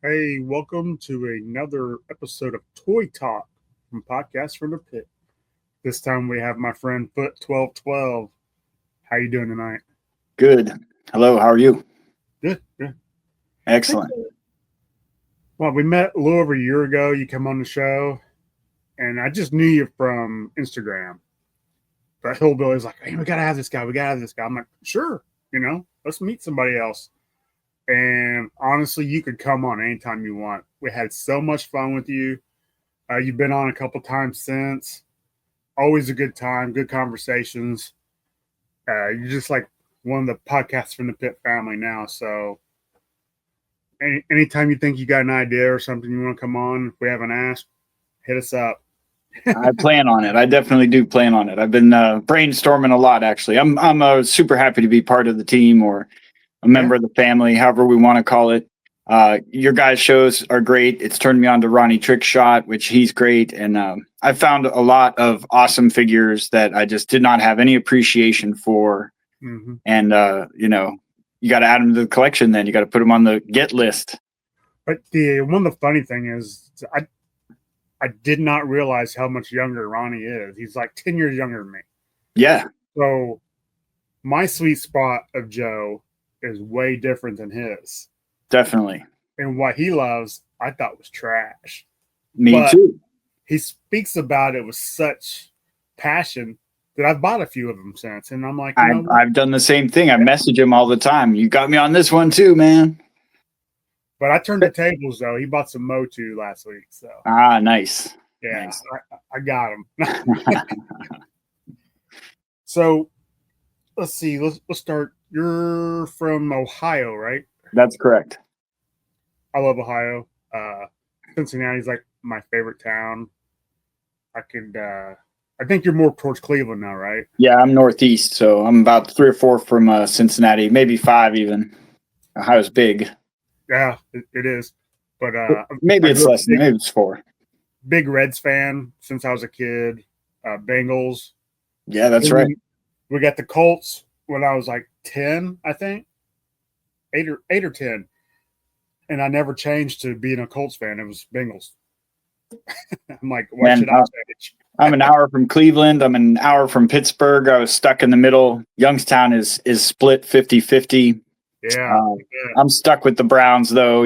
Hey, welcome to another episode of Toy Talk from Podcast from the Pit. This time we have my friend Foot 1212. How you doing tonight? Good. Hello, how are you? Good, good. Excellent. Well, we met a little over a year ago. You come on the show, and I just knew you from Instagram. But Hillbilly's like, hey, we gotta have this guy. We gotta have this guy. I'm like, sure, let's meet somebody else. And honestly, you could come on anytime you want. We had so much fun with you. You've been on a couple times since. Always a good time, good conversations. You're just like one of the podcasts from the Pit family now. So anytime you think you got an idea or something you want to come on, if we haven't asked, hit us up. I plan on it. I definitely do plan on it. I've been brainstorming a lot, actually. I'm super happy to be part of the team or a member of the family, however we want to call it. Your guys' shows are great. It's turned me on to Ronnie Trickshot, which he's great. And I found a lot of awesome figures that I just did not have any appreciation for. Mm-hmm. And, you got to add them to the collection then. You got to put them on the get list. But one of the funny thing is I did not realize how much younger Ronnie is. He's like 10 years younger than me. Yeah. So my sweet spot of Joe is way different than his. Definitely. And what he loves, I thought was trash. Me too. He speaks about it with such passion that I've bought a few of them since. And I'm like, I've done the same thing. I message him all the time. You got me on this one too, man. But I turned the tables though. He bought some Motu last week. So nice. Yeah, nice. I got him. So let's see. Let's start. You're from Ohio, right? That's correct. I love Ohio. Cincinnati's like my favorite town. I think you're more towards Cleveland now, right? Yeah, I'm northeast, so I'm about 3 or 4 from Cincinnati, maybe 5 even. Ohio's big. Yeah, it is. But maybe it's less. Maybe it's 4. Big Reds fan since I was a kid. Bengals. Yeah, that's right. We got the Colts when I was like 10, I think. 8 or 10. And I never changed to being a Colts fan. It was Bengals. I'm like, why should I change? I'm an hour from Cleveland. I'm an hour from Pittsburgh. I was stuck in the middle. Youngstown is split 50-50. Yeah. I'm stuck with the Browns, though,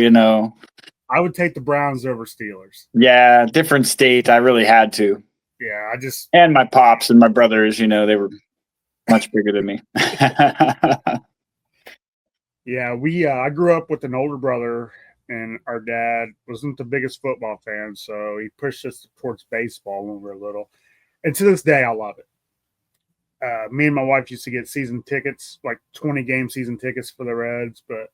I would take the Browns over Steelers. Yeah, different state. I really had to. Yeah, And my pops and my brothers, they were much bigger than me. Yeah, I grew up with an older brother, and our dad wasn't the biggest football fan, so he pushed us towards baseball when we were little. And to this day, I love it. Me and my wife used to get season tickets, like 20-game season tickets for the Reds, but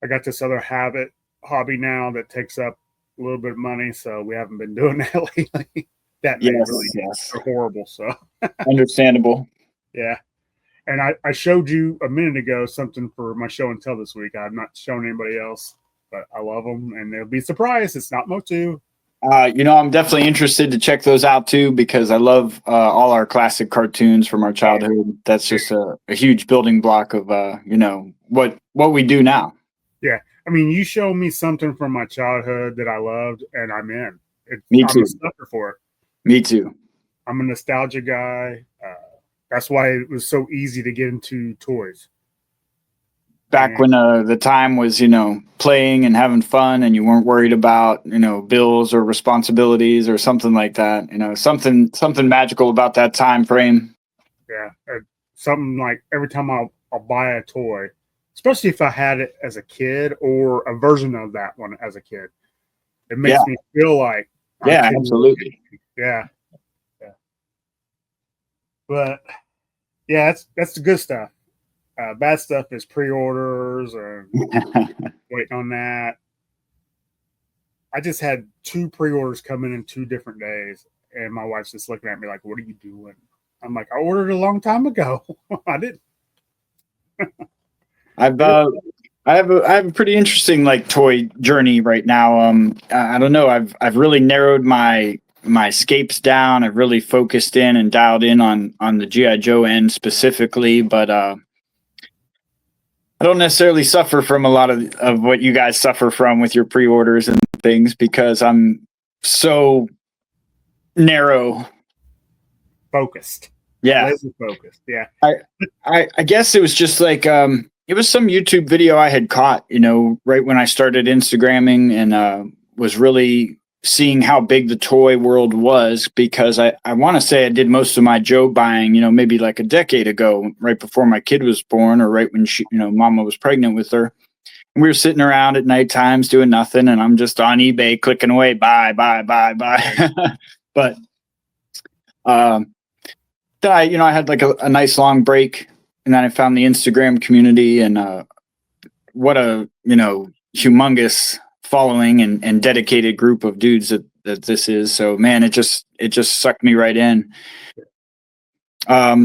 I got this other hobby now that takes up a little bit of money, so we haven't been doing that lately. Yes. They're horrible, so. Understandable. Yeah. And I showed you a minute ago something for my show and tell this week. I've not shown anybody else, but I love them, and they'll be surprised. It's not Motu. I'm definitely interested to check those out too because I love all our classic cartoons from our childhood. That's just a huge building block of what we do now. Yeah, I mean, you show me something from my childhood that I loved, and I'm in. Me too. I'm a sucker for it. Me too. I'm a nostalgia guy. That's why it was so easy to get into toys. Back when the time was, playing and having fun and you weren't worried about, bills or responsibilities or something like that, something magical about that time frame. Yeah. Something like every time I'll buy a toy, especially if I had it as a kid or a version of that one as a kid, it makes me feel like. Yeah, absolutely. Yeah. But yeah, that's the good stuff. Bad stuff is pre-orders and waiting on that. I just had 2 pre-orders coming in 2 different days, and my wife's just looking at me like, "What are you doing?" I'm like, "I ordered a long time ago. I didn't." I have a pretty interesting toy journey right now. I don't know. I've really narrowed my scapes down. I've really focused in and dialed in on the G.I. Joe end specifically, but I don't necessarily suffer from a lot of what you guys suffer from with your pre-orders and things because I'm so narrow. Focused. Yeah. Laser focused. Yeah. I guess it was just like it was some YouTube video I had caught, right when I started Instagramming and was really seeing how big the toy world was because I want to say I did most of my Joe buying, maybe like a decade ago, right before my kid was born or right when she, mama was pregnant with her. And we were sitting around at night times doing nothing and I'm just on eBay clicking away, buy. But then I had like a nice long break and then I found the Instagram community and what a, humongous following and dedicated group of dudes that this is. So man, it just sucked me right in. A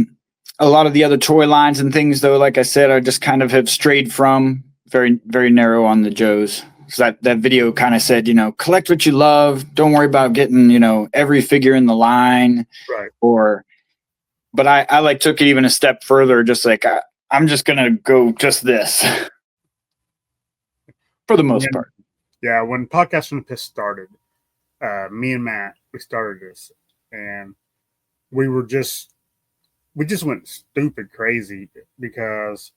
lot of the other toy lines and things though, like I said, I just kind of have strayed from very, very narrow on the Joes. So that video kind of said, collect what you love. Don't worry about getting, every figure in the line. Right. But I like took it even a step further, just like I'm just going to go just this for the most part. Yeah, when Podcast from the Piss started, me and Matt, we started this, and we just went stupid crazy because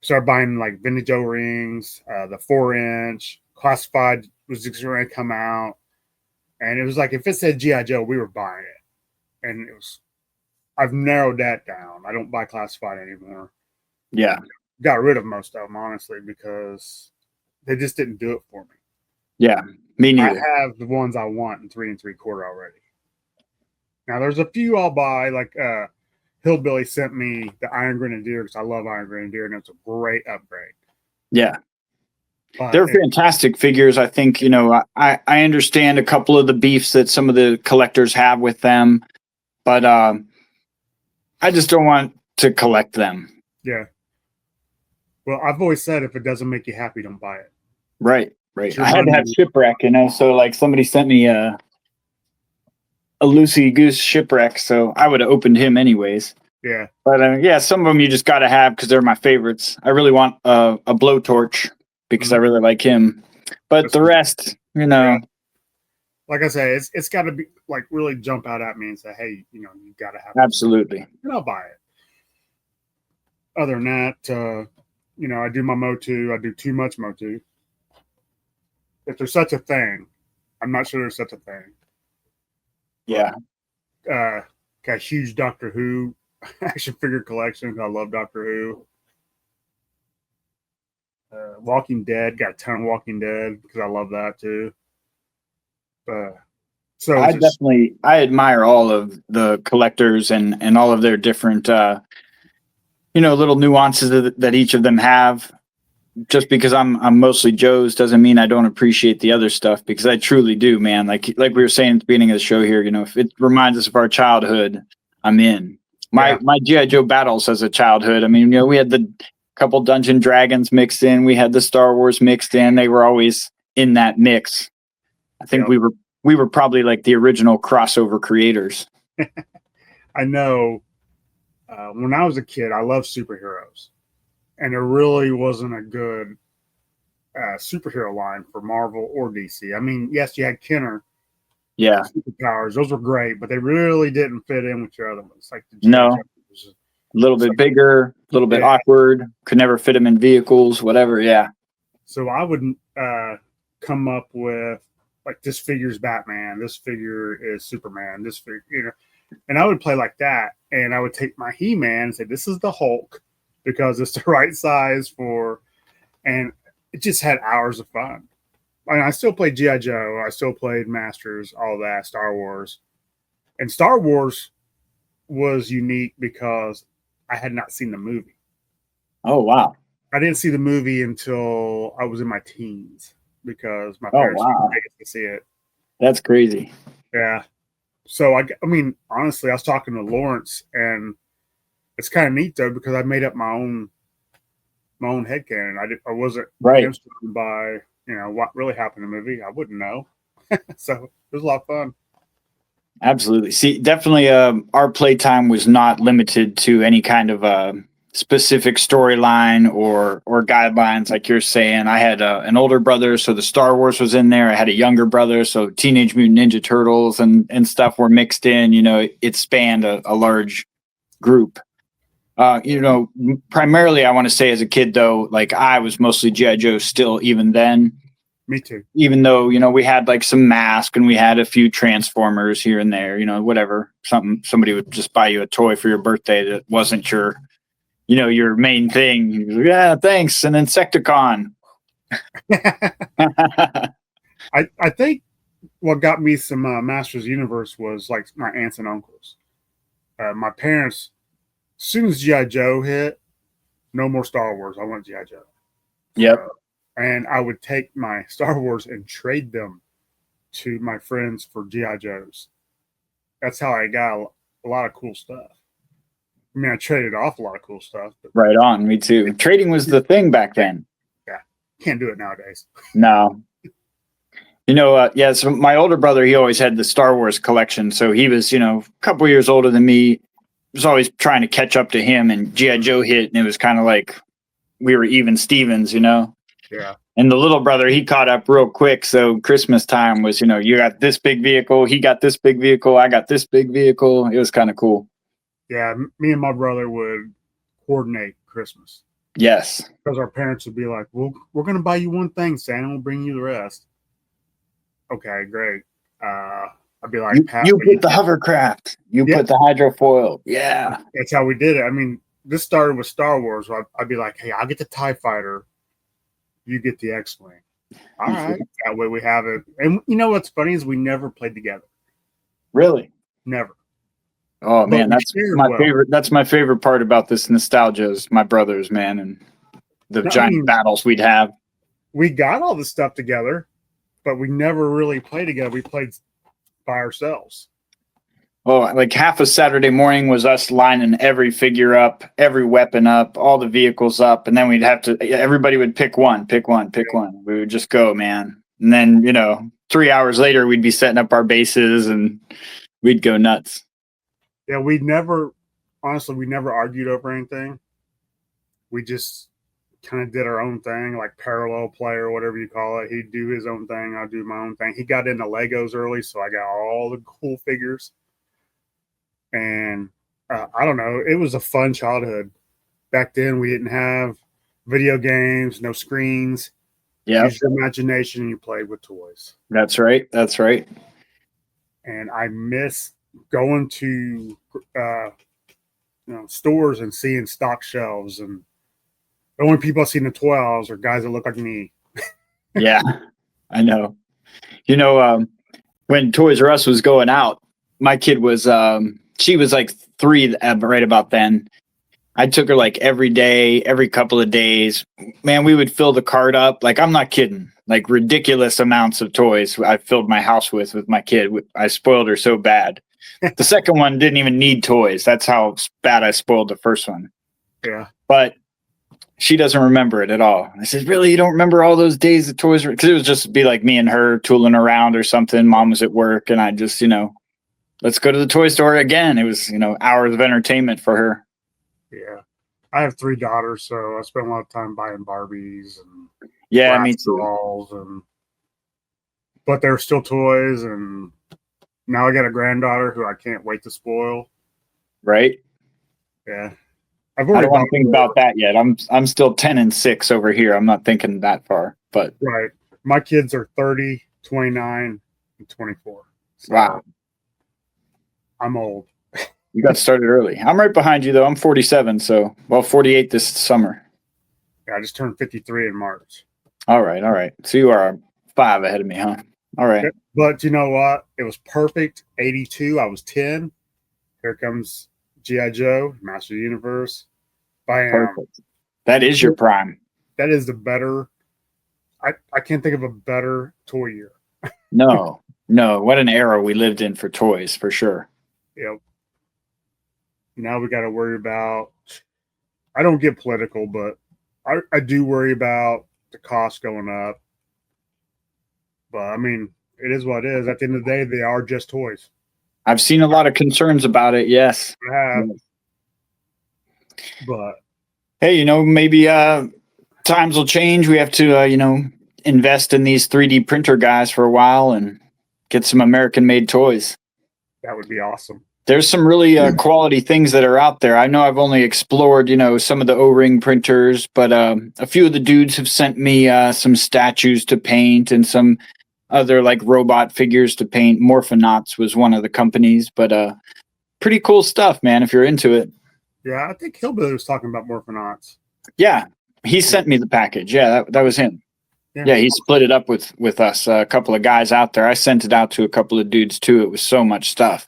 we started buying like vintage O-rings, the 4-inch, Classified was just going to come out, and it was like if it said G.I. Joe, we were buying it, and I've narrowed that down. I don't buy Classified anymore. Yeah, got rid of most of them honestly because they just didn't do it for me. Yeah, me neither. I have the ones I want in 3 3/4 already. Now there's a few I'll buy. Like Hillbilly sent me the Iron Grenadier because I love Iron Grenadier and it's a great upgrade. Yeah, they're fantastic figures. I think I understand a couple of the beefs that some of the collectors have with them, but I just don't want to collect them. Yeah. Well, I've always said if it doesn't make you happy, don't buy it. Right. I had to have Shipwreck, so like somebody sent me a Lucy Goose Shipwreck, so I would have opened him anyways. Yeah. But yeah, some of them you just got to have because they're my favorites. I really want a Blowtorch because I really like him. But the rest, Yeah. Like I say, it's got to be like really jump out at me and say, hey, you got to have absolutely. And I'll buy it. Other than that, I do my Motu. I do too much Motu. If there's such a thing, I'm not sure there's such a thing. Yeah. Got a huge Doctor Who action figure collection. I love Doctor Who. Walking Dead. Got a ton of Walking Dead because I love that too. So I admire all of the collectors and all of their different little nuances that each of them have. Just because I'm mostly Joe's doesn't mean I don't appreciate the other stuff because I truly do, man. Like we were saying at the beginning of the show here, if it reminds us of our childhood, I'm in. My G.I. Joe battles as a childhood. I mean, we had the couple Dungeon Dragons mixed in, we had the Star Wars mixed in. They were always in that mix. I think we were probably like the original crossover creators. I know. When I was a kid, I loved superheroes. And there really wasn't a good superhero line for Marvel or DC. I mean, yes, you had Kenner. Yeah. Superpowers. Those were great, but they really didn't fit in with your other ones. Like a little bit bigger, a little bit awkward, could never fit them in vehicles, whatever. Yeah. So I would come up with like this figure's Batman, this figure is Superman, this figure, and I would play like that. And I would take my He-Man and say, this is the Hulk, because it's the right size and it just had hours of fun. And I still played G.I. Joe. I still played Masters, all that, Star Wars. And Star Wars was unique because I had not seen the movie. Oh, wow. I didn't see the movie until I was in my teens because my parents didn't take us to see it. That's crazy. Yeah. So, I mean, honestly, I was talking to Lawrence, and it's kind of neat though because I made up my own headcanon. I wasn't influenced by what really happened in the movie. I wouldn't know. So it was a lot of fun. Absolutely. See, definitely, our playtime was not limited to any kind of specific storyline or guidelines like you're saying. I had an older brother, so the Star Wars was in there. I had a younger brother, so Teenage Mutant Ninja Turtles and stuff were mixed in. You know, it spanned a large group. You know, primarily I want to say as a kid though, like I was mostly G.I. Joe still even then. Me too. Even though, you know, we had like some Mask and we had a few Transformers here and there, you know, whatever. Somebody would just buy you a toy for your birthday that wasn't your, you know, your main thing. Yeah, thanks. An Insecticon. I think what got me some Masters Universe was like my aunts and uncles. My parents, as soon as G.I. Joe hit, no more Star Wars. I want G.I. Joe. Yep. And I would take my Star Wars and trade them to my friends for G.I. Joes. That's how I got a lot of cool stuff. I mean, I traded off a lot of cool stuff. But right on. Me too. Trading was the thing back then. Yeah. Can't do it nowadays. No. You know, yeah, so my older brother, he always had the Star Wars collection. So he was, you know, a couple years older than me. Was always trying to catch up to him, and G.I. Joe hit, and it was kind of like we were even Stevens, you know? Yeah. And the little brother, he caught up real quick. So Christmas time was, you know, you got this big vehicle, he got this big vehicle, I got this big vehicle. It was kind of cool. Yeah. Me and my brother would coordinate Christmas. Yes. Because our parents would be like, well, we're going to buy you one thing, Santa will bring you the rest. Okay, great. I'd be like, you put the hovercraft, you put the hydrofoil. Yeah. That's how we did it. I mean, this started with Star Wars. I'd be like, hey, I'll get the TIE Fighter. You get the X-Wing. All right. That way we have it. And you know what's funny is we never played together. Really? Never. Oh man, that's my favorite. That's my favorite part about this nostalgia is my brothers, man, and the giant battles we'd have. We got all the stuff together, but we never really played together. We played by ourselves. Oh, like half a Saturday morning was us lining every figure up, every weapon up, all the vehicles up, and then we'd have to. Everybody would pick one. We would just go, man, and then 3 hours later we'd be setting up our bases and we'd go nuts. Yeah, we never argued over anything. We just kind of did our own thing, like parallel play or whatever you call it. He'd do his own thing, I'd do my own thing. He got into Legos early, so I got all the cool figures. And I don't know, it was a fun childhood. Back then, we didn't have video games, no screens. Yeah, use your imagination, and you played with toys. That's right. And I miss going to stores and seeing stock shelves, and the only people I've seen in toy aisles are guys that look like me. Yeah, I know. When Toys R Us was going out, my kid was she was like 3 right about then. I took her like every day, every couple of days. Man, we would fill the cart up. Like, I'm not kidding. Like, ridiculous amounts of toys I filled my house with my kid. I spoiled her so bad. The second one didn't even need toys. That's how bad I spoiled the first one. Yeah. But she doesn't remember it at all. I said, really? You don't remember all those days the toys were? Because it would just be like me and her tooling around or something. Mom was at work, and I just, let's go to the toy store again. It was, hours of entertainment for her. Yeah. I have 3 daughters, so I spent a lot of time buying Barbies and me too. But they're still toys, and now I got a granddaughter who I can't wait to spoil. Right? Yeah. I don't want to think about that yet. I'm still 10 and 6 over here. I'm not thinking that far, but right. My kids are 30, 29, and 24. So wow. I'm old. You got started early. I'm right behind you though. I'm 47, 48 this summer. Yeah, I just turned 53 in March. All right. So you are 5 ahead of me, huh? All right. But you know what? It was perfect. 82. I was 10. Here comes G.I. Joe, Master of the Universe. Bam. Perfect. That is your prime. That is the better. I can't think of a better toy year. No. What an era we lived in for toys, for sure. Yep. Now we got to worry about. I don't get political, but I do worry about the cost going up. But I mean, it is what it is. At the end of the day, they are just toys. I've seen a lot of concerns about it. Yes. I have. But Hey, maybe times will change. We have to, invest in these 3D printer guys for a while and get some American made toys. That would be awesome. There's some really quality things that are out there. I know I've only explored, some of the O-ring printers, but a few of the dudes have sent me some statues to paint and some other like robot figures to paint. Morphonauts was one of the companies, but pretty cool stuff, man, if you're into it. Yeah, I think Hillbilly was talking about Morphonauts. Yeah, he sent me the package. Yeah, that was him. Yeah, he split it up with us, a couple of guys out there. I sent it out to a couple of dudes too. It was so much stuff.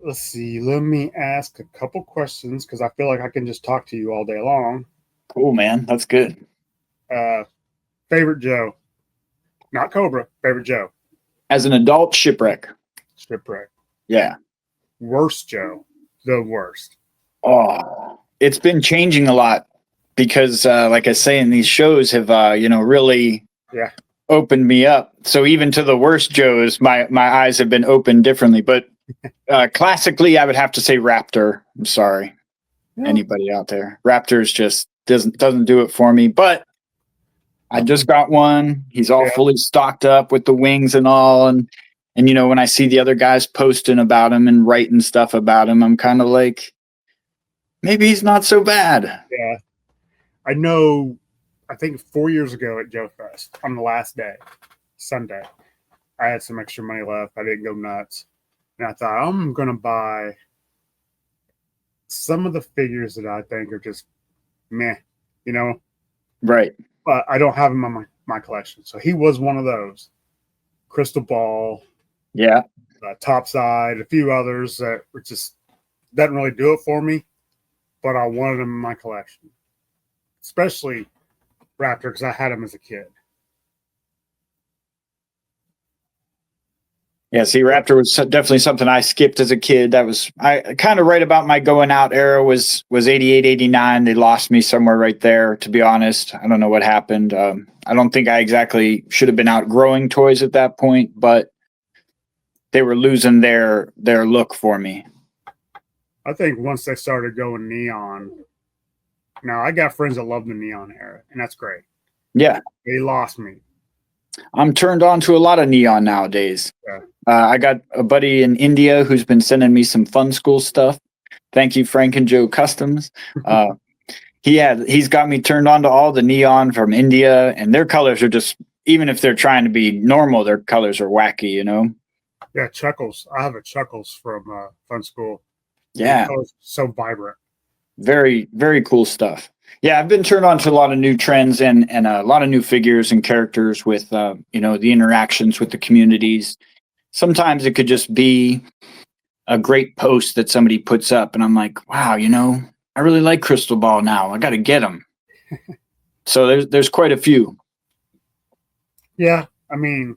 Let's see. Let me ask a couple questions because I feel like I can just talk to you all day long. Cool, man. That's good. Favorite Joe? Not Cobra. Favorite Joe? As an adult, Shipwreck. Shipwreck. Yeah. Worst Joe? The worst. Oh, it's been changing a lot because, like I say, in these shows have, really opened me up. So even to the worst Joes, my eyes have been opened differently. But classically, I would have to say Raptor. I'm sorry, anybody out there. Raptor's just doesn't do it for me. But I just got one. He's all fully stocked up with the wings and all, and when I see the other guys posting about him and writing stuff about him, I'm kind of like, maybe he's not so bad. Yeah, I know. I think 4 years ago at Joe Fest on the last day, Sunday, I had some extra money left. I didn't go nuts. And I thought, I'm going to buy some of the figures that I think are just meh, Right. But I don't have them on my collection. So he was one of those. Crystal Ball. Yeah. Topside, a few others that were just doesn't really do it for me. But I wanted them in my collection. Especially Raptor because I had him as a kid. Yeah, see, Raptor was definitely something I skipped as a kid. I kind of right about my going out era was 88, 89. They lost me somewhere right there, to be honest. I don't know what happened. I don't think I exactly should have been outgrowing toys at that point, but they were losing their look for me. I think once they started going neon, now I got friends that love the neon era, and that's great. Yeah. They lost me. I'm turned on to a lot of neon nowadays. Yeah. I got a buddy in India who's been sending me some fun school stuff. Thank you, Frank and Joe Customs. He's got me turned on to all the neon from India, and their colors are just, even if they're trying to be normal, their colors are wacky, Yeah, Chuckles. I have a Chuckles from Fun School. Yeah. So vibrant. Very, very cool stuff. Yeah, I've been turned on to a lot of new trends and a lot of new figures and characters with, the interactions with the communities. Sometimes it could just be a great post that somebody puts up, and I'm like, wow, I really like Crystal Ball now. I got to get them. So there's quite a few. Yeah, I mean,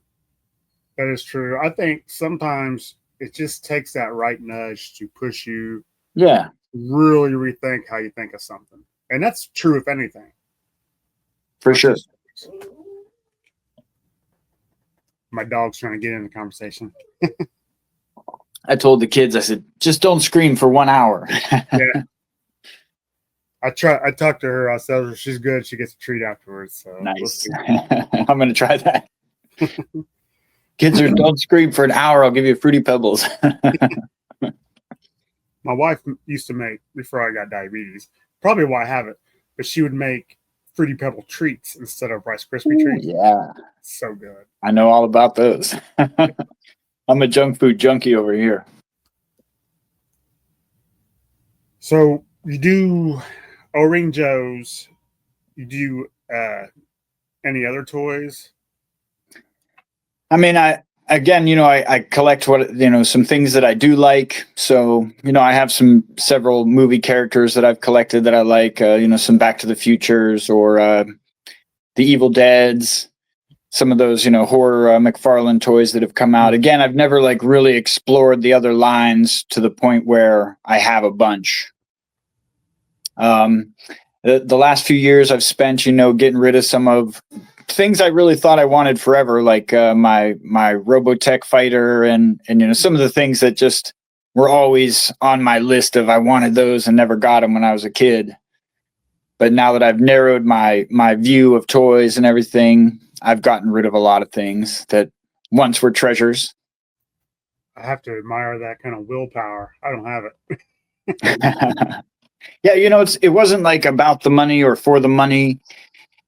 that is true. I think sometimes it just takes that right nudge to push you. Yeah. Really rethink how you think of something. And that's true if anything. For sure. My dog's trying to get in the conversation. I told the kids, I said, just don't scream for 1 hour. Yeah. I talked to her. I said, she's good. She gets a treat afterwards. So nice. I'm going to try that. Kids don't scream for an hour. I'll give you Fruity Pebbles. My wife used to make, before I got diabetes, probably why I have it, but she would make Fruity Pebble treats instead of Rice Krispie treats. Yeah. So good. I know all about those. I'm a junk food junkie over here. So you do O-Ring Joes. You do any other toys? I mean, I collect some things that I do like. So, I have several movie characters that I've collected that I like, some Back to the Futures or the Evil Deads, some of those, horror McFarlane toys that have come out. Again, I've never really explored the other lines to the point where I have a bunch. The last few years I've spent, getting rid of some of things I really thought I wanted forever, like my Robotech fighter and some of the things that just were always on my list of I wanted those and never got them when I was a kid. But now that I've narrowed my view of toys and everything, I've gotten rid of a lot of things that once were treasures. I have to admire that kind of willpower. I don't have it. Yeah, it wasn't like about the money or for the money.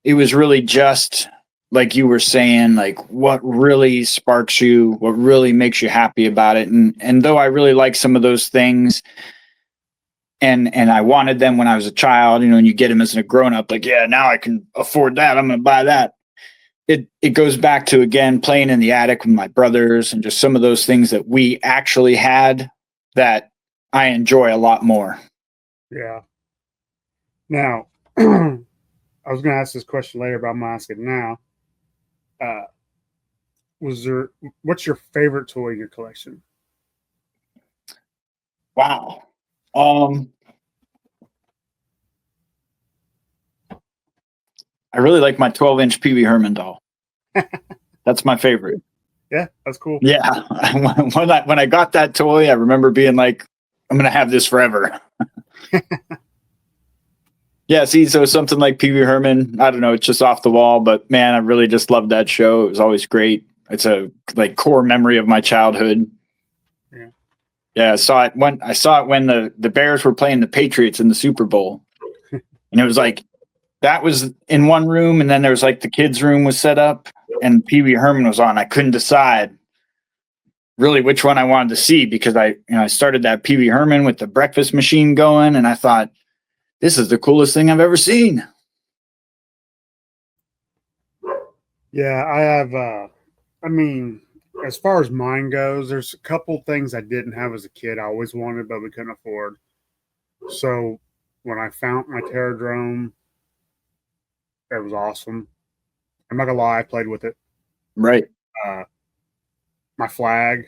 It was really just like you were saying, like what really sparks you, what really makes you happy about it. And though I really like some of those things, and I wanted them when I was a child, and you get them as a grown up, like, yeah, now I can afford that. I'm going to buy that. It goes back to, again, playing in the attic with my brothers and just some of those things that we actually had that I enjoy a lot more. Yeah. Now, I was going to ask this question later, but I'm going to ask it now. What's your favorite toy in your collection? Wow. I really like my 12-inch Pee Wee Herman doll. That's my favorite. Yeah, that's cool. Yeah. When I got that toy, I remember being like, I'm going to have this forever. Yeah, see, so something like Pee Wee Herman, I don't know, it's just off the wall, but man, I really just loved that show. It was always great. It's a core memory of my childhood. Yeah. Yeah, I saw it when the Bears were playing the Patriots in the Super Bowl. And it was like that was in one room, and then there was like the kids' room was set up and Pee Wee Herman was on. I couldn't decide really which one I wanted to see because I started that Pee Wee Herman with the breakfast machine going, and I thought, this is the coolest thing I've ever seen. Yeah, I have as far as mine goes, there's a couple things I didn't have as a kid I always wanted, but we couldn't afford. So when I found my Terradrome, it was awesome. I'm not gonna lie, I played with it. Right. My flag,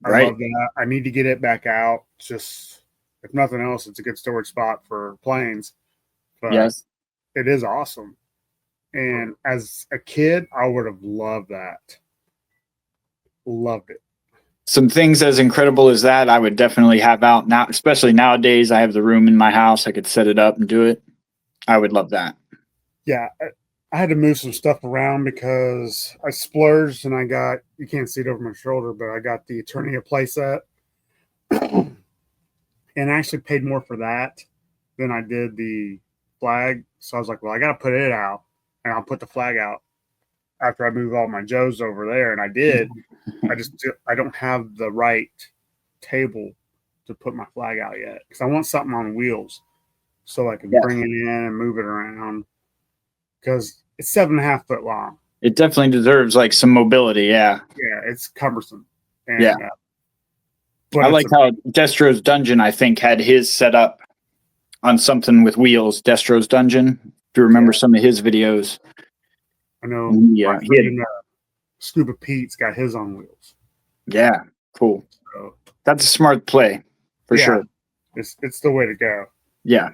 I love that. I need to get it back out. Just if nothing else, it's a good storage spot for planes. But yes, it is awesome. And as a kid, I would have loved that. Loved it. Some things as incredible as that, I would definitely have out now, especially nowadays. I have the room in my house. I could set it up and do it. I would love that. Yeah. I had to move some stuff around because I splurged and you can't see it over my shoulder, but I got the Eternia playset and I actually paid more for that than I did the flag. So I was like, well, I got to put it out and I'll put the flag out after I move all my Joes over there. And I did. I don't have the right table to put my flag out yet because I want something on wheels so I can bring it in and move it around because it's 7.5 foot long. It definitely deserves like some mobility. Yeah. Yeah, it's cumbersome. And, yeah. But I like how Destro's Dungeon, I think, had his set up on something with wheels. Destro's Dungeon. If you remember some of his videos. I know. Yeah. Scuba Pete's got his on wheels. Yeah. Cool. So, that's a smart play for sure. It's the way to go. Yeah.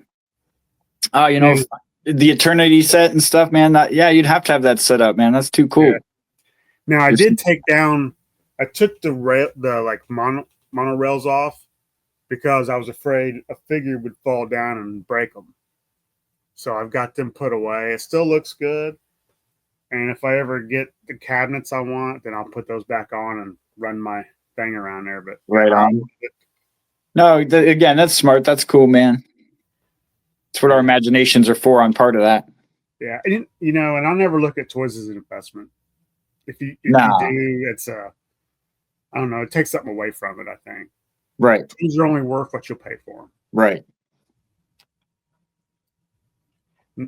The Eternity set and stuff, man. You'd have to have that set up, man. That's too cool. Yeah. Now I did take down. I took the monorails off because I was afraid a figure would fall down and break them. So I've got them put away. It still looks good. And if I ever get the cabinets I want, then I'll put those back on and run my thing around there. But right on. No, again, that's smart. That's cool, man. That's what our imaginations are for. I'm part of that. Yeah, and and I never look at toys as an investment. If you do, it's I don't know. It takes something away from it, I think. Right. Toys are only worth what you'll pay for them. Right.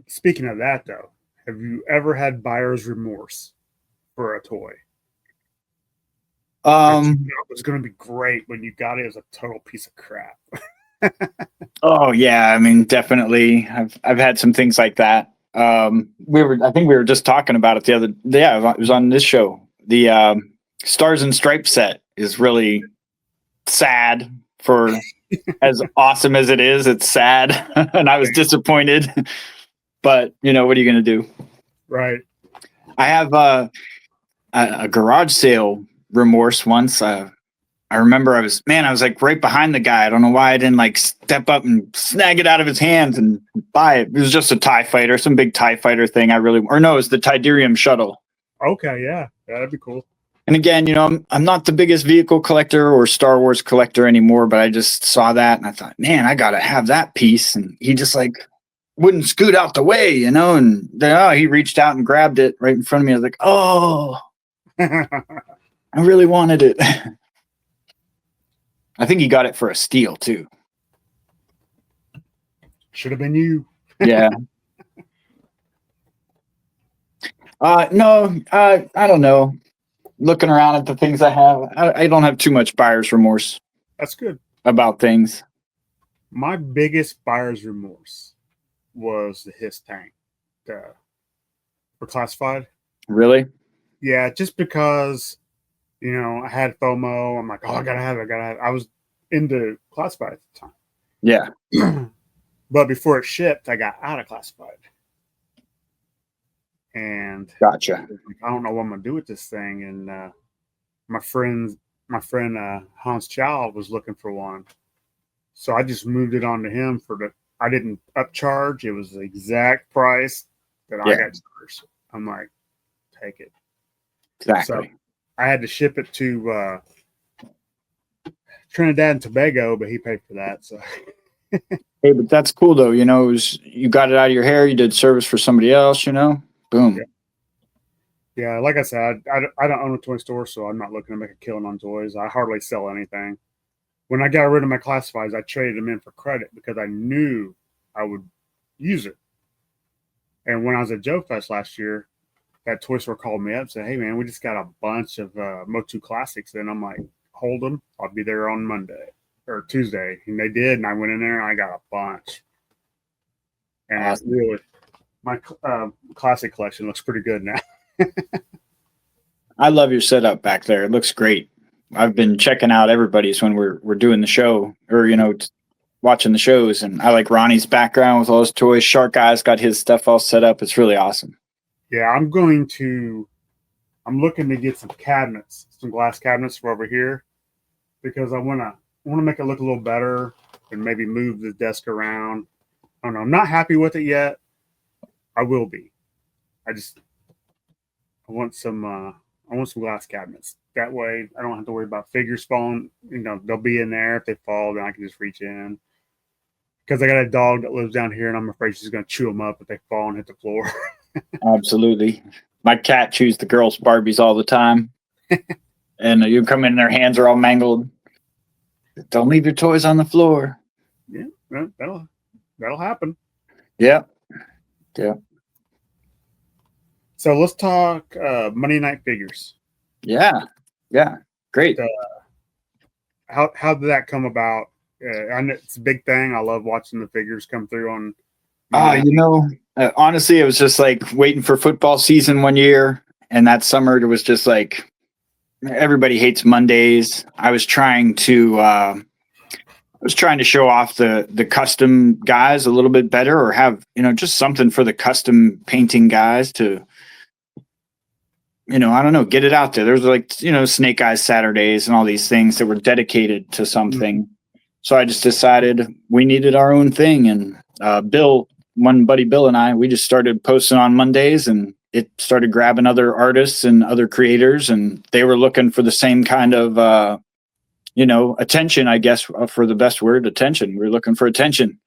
Speaking of that, though, have you ever had buyer's remorse for a toy? It was going to be great when you got it as a total piece of crap. Oh yeah, I mean, definitely. I've had some things like that. I think we were just talking about it the other day. Yeah, it was on this show. The Stars and Stripes set is really sad for as awesome as it is. It's sad, and I was disappointed. But what are you going to do? Right. I have a garage sale remorse once. I remember I was like right behind the guy. I don't know why I didn't like step up and snag it out of his hands and buy it. It was just a TIE fighter, some big TIE fighter thing. It was the Tidarium shuttle. Okay, yeah, that'd be cool. And again, I'm not the biggest vehicle collector or Star Wars collector anymore, but I just saw that and I thought, man, I gotta have that piece. And he just like wouldn't scoot out the way, and then he reached out and grabbed it right in front of me. I was like, oh, I really wanted it. I think he got it for a steal too. Should have been you. Yeah. No, I don't know. Looking around at the things I have, I don't have too much buyer's remorse. That's good. About things. My biggest buyer's remorse was the HISS tank for classified. Really? Yeah, just because, I had FOMO. I'm like, oh, I gotta have it. I was into classified at the time. Yeah. But before it shipped, I got out of classified. And gotcha. I don't know what I'm gonna do with this thing. And my friend Hans Chow was looking for one, so I just moved it on to him I didn't upcharge. It was the exact price that I got charged. I'm like, take it. Exactly. So I had to ship it to Trinidad and Tobago, but he paid for that. So hey, but that's cool though. You got it out of your hair. You did service for somebody else. Boom. Yeah, like I said, I don't own a toy store, so I'm not looking to make a killing on toys. I hardly sell anything. When I got rid of my classifieds, I traded them in for credit because I knew I would use it. And when I was at Joe Fest last year, that toy store called me up and said, hey, man, we just got a bunch of Motu Classics. And I'm like, hold them. I'll be there on Monday or Tuesday. And they did, and I went in there, and I got a bunch. And awesome. Really, my classic collection looks pretty good now. I love your setup back there. It looks great. I've been checking out everybody's when we're doing the show or, watching the shows. And I like Ronnie's background with all his toys. Shark Guy's got his stuff all set up. It's really awesome. Yeah, I'm looking to get some glass cabinets for over here because I want to make it look a little better and maybe move the desk around. I don't know. I'm not happy with it yet. I will be. I want some glass cabinets. That way I don't have to worry about figures falling. They'll be in there. If they fall, then I can just reach in. Because I got a dog that lives down here, and I'm afraid she's going to chew them up if they fall and hit the floor. Absolutely. My cat chews the girls' Barbies all the time. And you come in, their hands are all mangled. Don't leave your toys on the floor. Yeah, that'll happen. Yeah. So let's talk Monday Night Figures. Yeah, great. How did that come about? I know it's a big thing. I love watching the figures come through on. Honestly, it was just like waiting for football season one year, and that summer it was just like everybody hates Mondays. I was trying to show off the custom guys a little bit better, or have just something for the custom painting guys to. I don't know, get it out there. There's like, Snake Eyes Saturdays and all these things that were dedicated to something. Mm-hmm. So I just decided we needed our own thing. And Bill, one buddy, Bill and I, we just started posting on Mondays, and it started grabbing other artists and other creators. And they were looking for the same kind of, attention, I guess, for the best word, attention. We were looking for attention.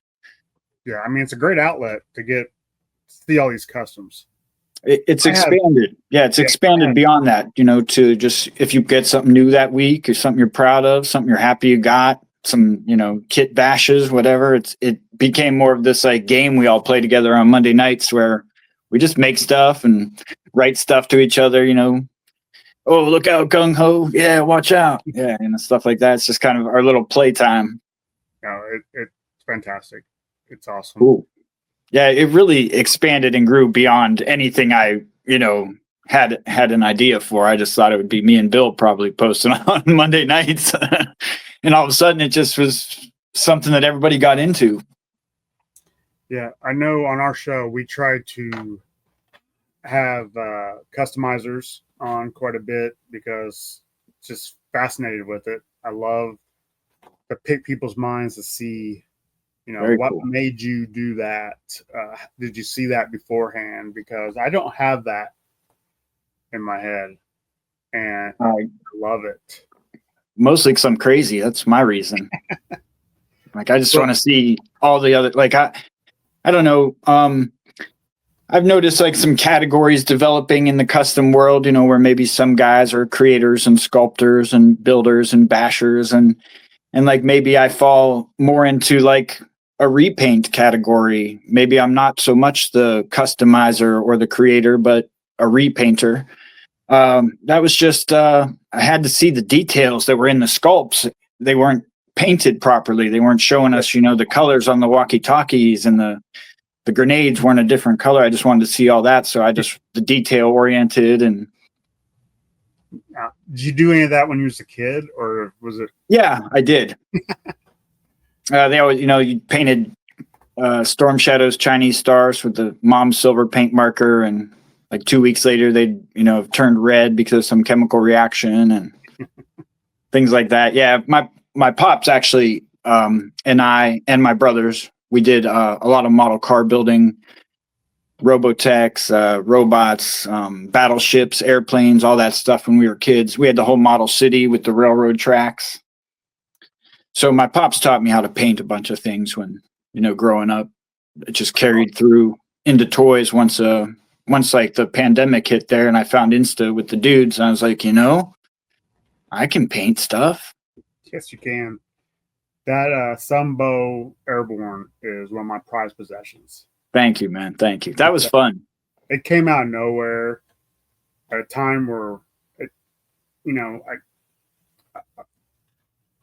Yeah. I mean, it's a great outlet to see all these customs. It's expanded. It's expanded beyond that, to just, if you get something new that week or something you're proud of, something you're happy you got, some, kit bashes, whatever. It became more of this like game we all play together on Monday nights where we just make stuff and write stuff to each other, oh, look out, gung ho. Yeah, watch out. Yeah. And stuff like that. It's just kind of our little playtime. No, it's fantastic. It's awesome. Cool. Yeah, it really expanded and grew beyond anything I, had an idea for. I just thought it would be me and Bill probably posting on Monday nights. And all of a sudden it just was something that everybody got into. Yeah, I know on our show we tried to have customizers on quite a bit because it's just fascinated with it. I love to pick people's minds to see, Very what cool. made you do that? Did you see that beforehand? Because I don't have that in my head, and I love it. Mostly because I'm crazy. That's my reason. Like I just want to see all the other. Like I don't know. I've noticed like some categories developing in the custom world. Where maybe some guys are creators and sculptors and builders and bashers and like maybe I fall more into like a repaint category. Maybe I'm not so much the customizer or the creator, but a repainter. That was just I had to see the details that were in the sculpts. They weren't painted properly. They weren't showing us, the colors on the walkie-talkies, and the grenades weren't a different color. I just wanted to see all that. So the detail oriented. And did you do any of that when you was a kid, or was it? Yeah, I did. They always, you painted Storm Shadow's Chinese stars with the mom's silver paint marker, and like 2 weeks later, they'd, have turned red because of some chemical reaction and things like that. Yeah, my pops actually, and I and my brothers, we did a lot of model car building, Robotechs, robots, battleships, airplanes, all that stuff when we were kids. We had the whole model city with the railroad tracks. So my pops taught me how to paint a bunch of things when, growing up. It just carried through into toys once like the pandemic hit there and I found Insta with the dudes. And I was like, I can paint stuff. Yes, you can. That Sunbow Airborne is one of my prized possessions. Thank you, man. Thank you. That was fun. It came out of nowhere at a time where,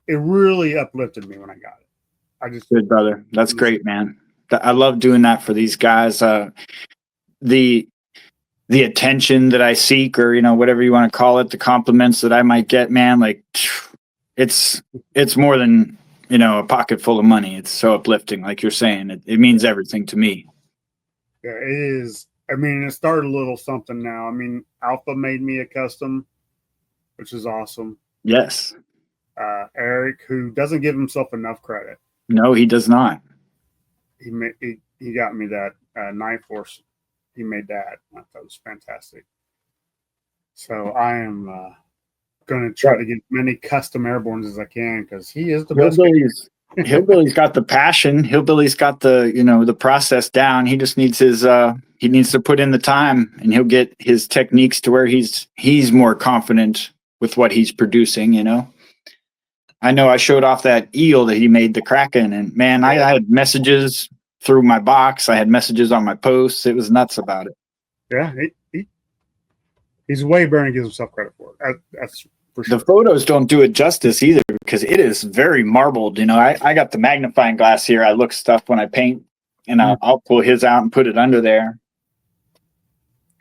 it really uplifted me when I got it. Good, brother. That's great, man. I love doing that for these guys. The attention that I seek, or whatever you want to call it, the compliments that I might get, man, like it's more than a pocket full of money. It's so uplifting, like you're saying. It means everything to me. Yeah, it is. I mean, it started a little something now. I mean, Alpha made me a custom, which is awesome. Yes. Eric, who doesn't give himself enough credit. No, he does not. He got me that Night Force. He made that. I thought it was fantastic. So I am going to try to get as many custom airbornes as I can, because he is the best. Hillbilly's got the passion. Hillbilly's got the the process down. He just needs he needs to put in the time, and he'll get his techniques to where he's more confident with what he's producing. I know I showed off that eel that he made, the Kraken, and man, I had messages through my box. I had messages on my posts. It was nuts about it. Yeah, he's way better than he gives himself credit for it. That's for sure. The photos don't do it justice either, because it is very marbled. I got the magnifying glass here. I look stuff when I paint, and I'll pull his out and put it under there.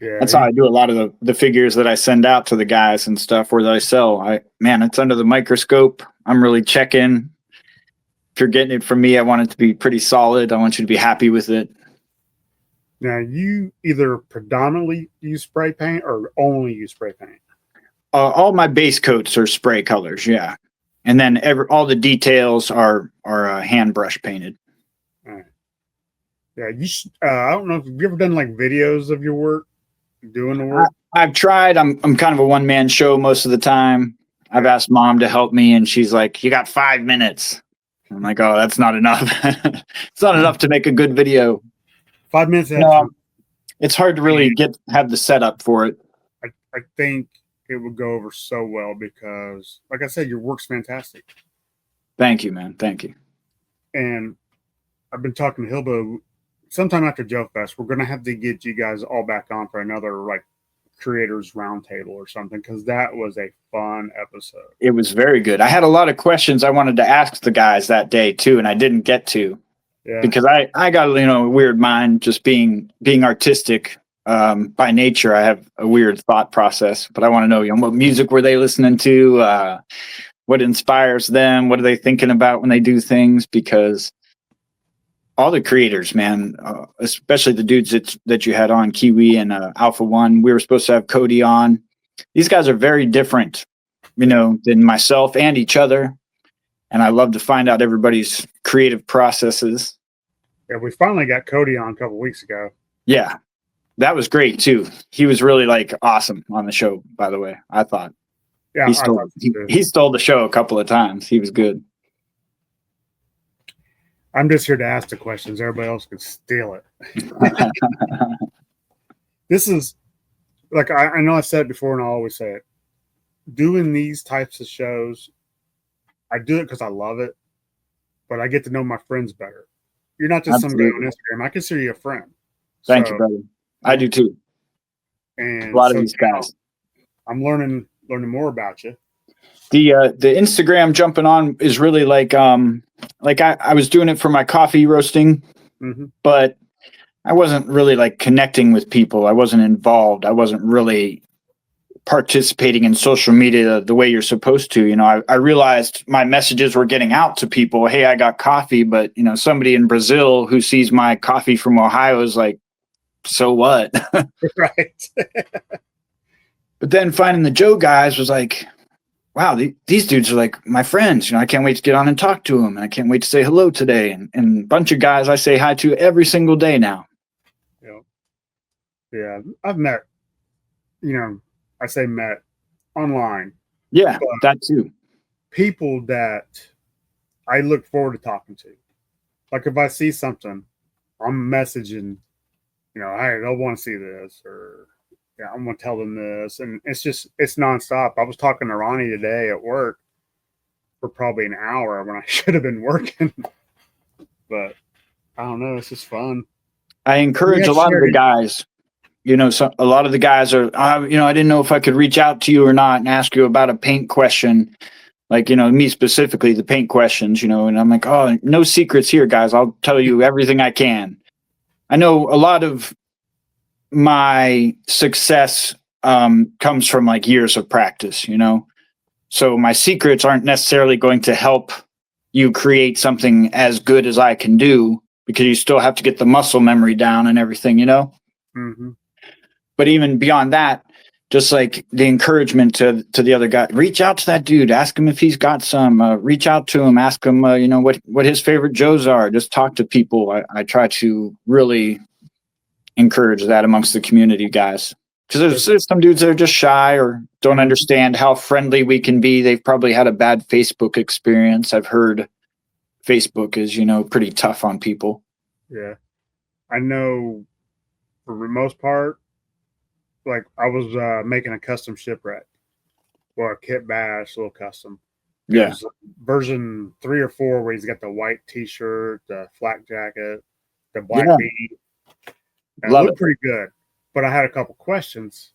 Yeah, that's how I do a lot of the figures that I send out to the guys and stuff, or that I sell. It's under the microscope. I'm really checking. If you're getting it from me, I want it to be pretty solid. I want you to be happy with it. Now, you either predominantly use spray paint or only use spray paint? All my base coats are spray colors, yeah. And then all the details are hand brush painted. All right. Yeah, you should, I don't know if you've ever done like videos of your work, doing the work. I've tried. I'm kind of a one-man show most of the time. I've asked Mom to help me, and she's like, "You got 5 minutes." I'm like, "Oh, that's not enough. It's not enough to make a good video." 5 minutes. No, it's hard to really have the setup for it. I think it would go over so well because, like I said, your work's fantastic. Thank you, man. Thank you. And I've been talking to Hilda. Sometime after Joe Fest, we're going to have to get you guys all back on for another like creators roundtable or something, because that was a fun episode. It was very good. I had a lot of questions I wanted to ask the guys that day too, and I didn't get to. Yeah. Because I got a weird mind, just being artistic by nature. I have a weird thought process, but I want to know, what music were they listening to? What inspires them? What are they thinking about when they do things? Because all the creators, man, especially the dudes that you had on, Kiwi and Alpha One, we were supposed to have Cody on. These guys are very different than myself and each other. And I love to find out everybody's creative processes. Yeah, we finally got Cody on a couple weeks ago. Yeah, that was great too. He was really like awesome on the show, by the way. I thought. Yeah, he stole the show a couple of times. He was good. I'm just here to ask the questions. Everybody else can steal it. This is like I know I said it before, and I'll always say it. Doing these types of shows, I do it because I love it, but I get to know my friends better. You're not just some guy on Instagram. I consider you a friend. Thank you, brother. I do too. And a lot of these guys. I'm learning more about you. The Instagram jumping on is really like I was doing it for my coffee roasting, but I wasn't really like connecting with people. I wasn't involved. I wasn't really participating in social media the way you're supposed to. I realized my messages were getting out to people. Hey, I got coffee, but somebody in Brazil who sees my coffee from Ohio is like, so what? Right. But then finding the Joe guys was like, wow, these dudes are like my friends. I can't wait to get on and talk to them. And I can't wait to say hello today. And a bunch of guys I say hi to every single day now. Yeah. I've met, I say met online. Yeah, that too. People that I look forward to talking to. Like if I see something, I'm messaging, hey, I don't want to see this, or yeah, I'm going to tell them this. And it's nonstop. I was talking to Ronnie today at work for probably an hour when I should have been working. But I don't know. It's just fun. I encourage a lot of the guys. A lot of the guys are, I didn't know if I could reach out to you or not and ask you about a paint question. Like, me specifically, the paint questions, and I'm like, oh, no secrets here, guys. I'll tell you everything I can. I know a lot of my success comes from like years of practice, so my secrets aren't necessarily going to help you create something as good as I can do, because you still have to get the muscle memory down and everything, Mm-hmm. But even beyond that, just like the encouragement to the other guy, reach out to that dude, ask him if he's got some, reach out to him, ask him, what his favorite Joes are. Just talk to people. I try to really encourage that amongst the community guys, because there's some dudes that are just shy or don't understand how friendly we can be. They've probably had a bad Facebook experience. I've heard Facebook is, pretty tough on people. Yeah. I know for the most part, like I was making a custom shipwreck or a kit bash, a little custom. Yeah. Version 3 or 4 where he's got the white t-shirt, the flak jacket, the black beanie. And it looked pretty good. But I had a couple questions.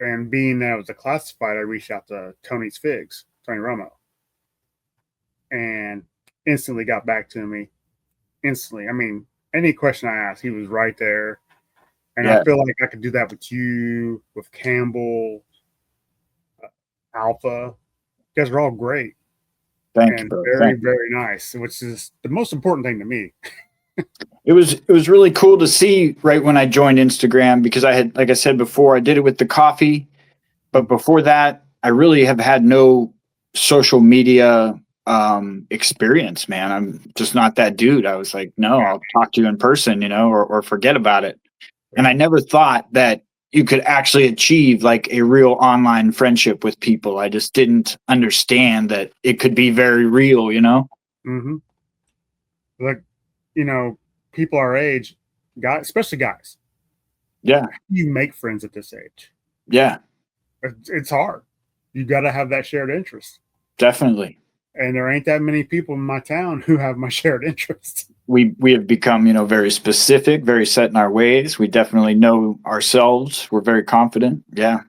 And being that it was a classified, I reached out to Tony Romo. And instantly got back to me. Instantly. I mean, any question I asked, he was right there. And I feel like I could do that with you, with Campbell, Alpha. You guys are all great. Thank you. Very, very nice, which is the most important thing to me. It was really cool to see right when I joined Instagram, because I had, like I said before, I did it with the coffee. But before that, I really have had no social media experience, man. I'm just not that dude. I was like, no, I'll talk to you in person, or forget about it. And I never thought that you could actually achieve like a real online friendship with people. I just didn't understand that it could be very real, Mm-hmm. Like, people our age, guys, especially guys. Yeah. You make friends at this age. Yeah. It's hard. You got to have that shared interest. Definitely. And there ain't that many people in my town who have my shared interest. We have become, very specific, very set in our ways. We definitely know ourselves. We're very confident. Yeah.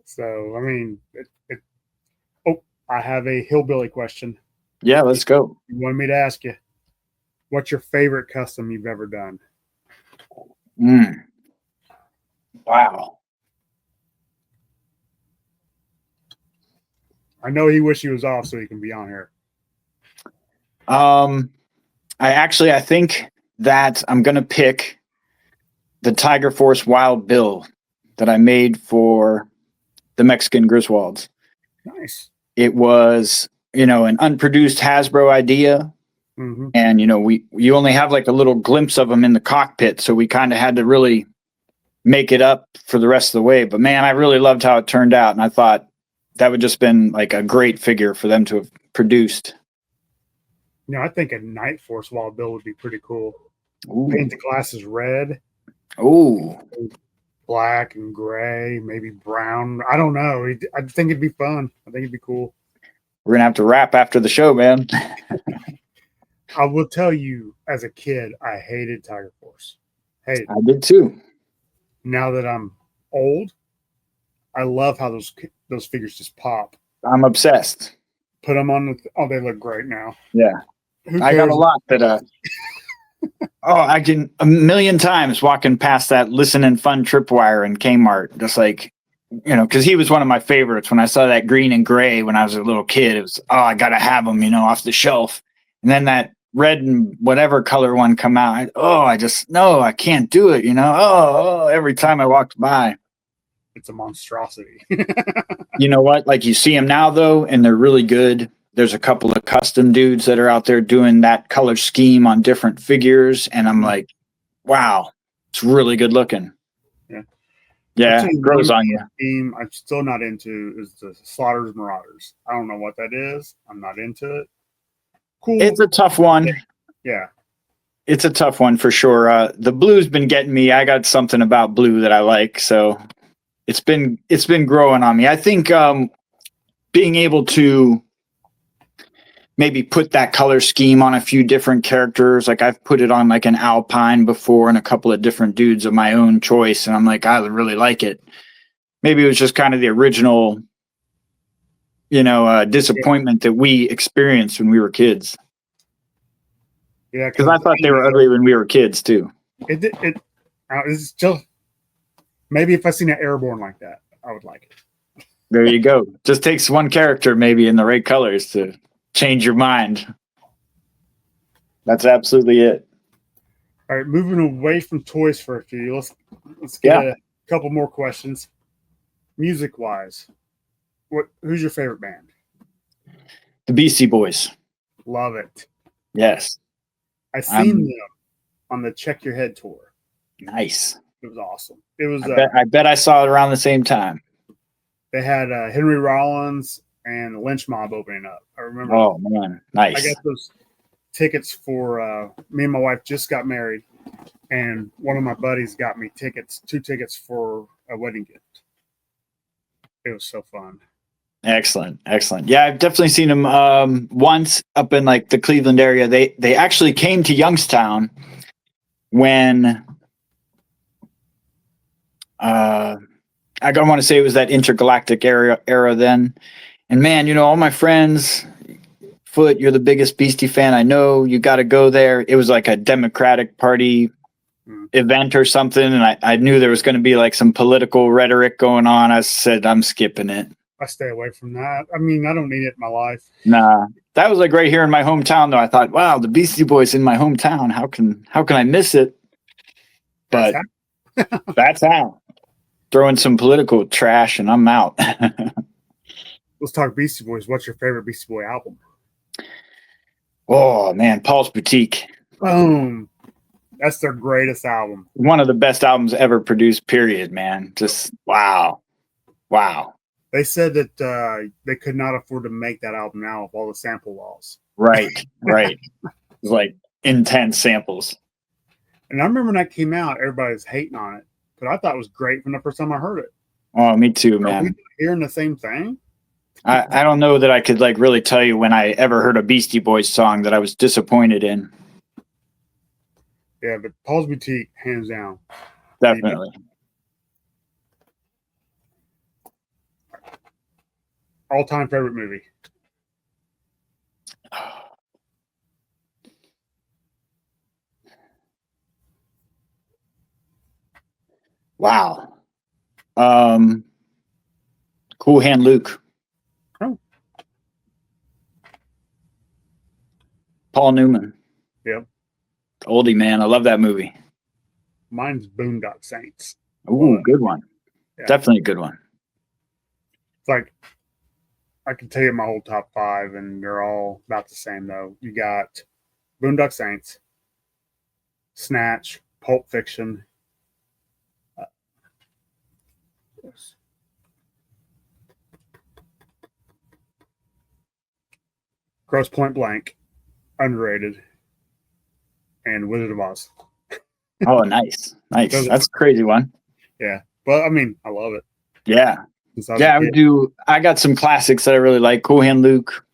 So, I mean, I have a hillbilly question. Yeah, let's go. You wanted me to ask you, what's your favorite custom you've ever done? Wow. I know he wish he was off so he can be on here. I think that I'm going to pick the Tiger Force Wild Bill that I made for the Mexican Griswolds. Nice. It was, an unproduced Hasbro idea. Mm-hmm. And, you only have like a little glimpse of them in the cockpit. So we kind of had to really make it up for the rest of the way. But man, I really loved how it turned out. And I thought that would just been like a great figure for them to have produced. I think a Night Force Wild Bill would be pretty cool. Ooh. Paint the glasses red. Oh, black and gray, maybe brown. I don't know. I think it'd be fun. I think it'd be cool. We're gonna have to wrap after the show, man. I will tell you, as a kid, I hated Tiger Force. Hated. I did too. Now that I'm old, I love how those figures just pop. I'm obsessed. Put them on. They look great now. Yeah, I got a lot that. I can a million times walking past that Listen and Fun tripwire in Kmart, just like, because he was one of my favorites. When I saw that green and gray when I was a little kid, it was, I got to have them, off the shelf. And then that red and whatever color one come out. I can't do it, every time I walked by. It's a monstrosity. You know what? Like you see them now, though, and they're really good. There's a couple of custom dudes that are out there doing that color scheme on different figures. And I'm like, wow, it's really good looking. Yeah, it grows on you. Team I'm still not into is the Slaughters Marauders. I don't know what that is. I'm not into it. Cool. It's a tough one. Yeah. It's a tough one for sure. The blue's been getting me. I got something about blue that I like. So it's been growing on me. I think being able to maybe put that color scheme on a few different characters. Like I've put it on like an Alpine before and a couple of different dudes of my own choice. And I'm like, I really like it. Maybe it was just kind of the original, disappointment that we experienced when we were kids. Yeah. Because I thought they were ugly when we were kids too. It's just, maybe if I seen an Airborne like that, I would like it. There you go. Just takes one character maybe in the right colors to change your mind. That's absolutely it. All right, moving away from toys for a few. Let's get a couple more questions. Music wise, who's your favorite band? The Beastie Boys. Love it. Yes. I seen them on the Check Your Head tour. Nice. It was awesome. It was. I bet I saw it around the same time. They had Henry Rollins and Lynch Mob opening up. I remember. Oh man, nice. I got those tickets for me and my wife just got married, and one of my buddies got me two tickets for a wedding gift. It was so fun. Excellent. Yeah, I've definitely seen them once up in like the Cleveland area. They actually came to Youngstown when I don't want to say it was that intergalactic era then. And man, all my friends, Foot, you're the biggest Beastie fan I know. You got to go there. It was like a Democratic Party event or something. And I knew there was going to be like some political rhetoric going on. I said, I'm skipping it. I stay away from that. I mean, I don't need it in my life. Nah, that was like right here in my hometown, though. I thought, wow, the Beastie Boys in my hometown. How can I miss it? But that's how. Throwing some political trash and I'm out. Let's talk Beastie Boys. What's your favorite Beastie Boy album? Oh man, Paul's Boutique. Boom. That's their greatest album. One of the best albums ever produced, period, man. Just wow. They said that they could not afford to make that album now with all the sample laws. Right. It was like intense samples. And I remember when that came out, everybody was hating on it. But I thought it was great from the first time I heard it. Oh, me too, man. Are we hearing the same thing? I don't know that I could like really tell you when I ever heard a Beastie Boys song that I was disappointed in. Yeah, but Paul's Boutique, hands down. Definitely. All-time favorite movie? Wow. Cool Hand Luke. Oh. Paul Newman. Yep. Oldie, man. I love that movie. Mine's Boondock Saints. Ooh, good one. Yeah. Definitely a good one. It's like I can tell you my whole top 5, and they're all about the same though. You got Boondock Saints, Snatch, Pulp Fiction, uh, Gross Point Blank, underrated, and Wizard of Oz. Oh, nice. Those That's a crazy one. Yeah, but I mean, I love it. Yeah. Since I was Yeah, a kid. I got some classics that I really like. Cool Hand Luke.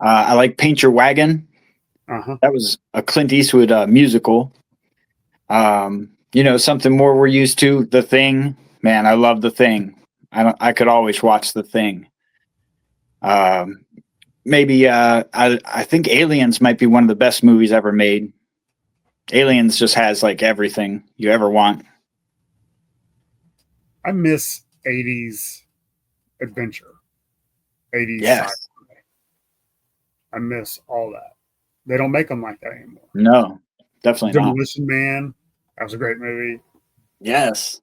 I like Paint Your Wagon. Uh-huh. That was a Clint Eastwood musical. Something more we're used to. The Thing. Man, I love The Thing. I could always watch The Thing. Maybe I think Aliens might be one of the best movies ever made. Aliens just has like everything you ever want. I miss 80s adventure, 80s Yes. sci-fi. I miss all that. They don't make them like that anymore. No, definitely not. Demolition Man, that was a great movie. Yes.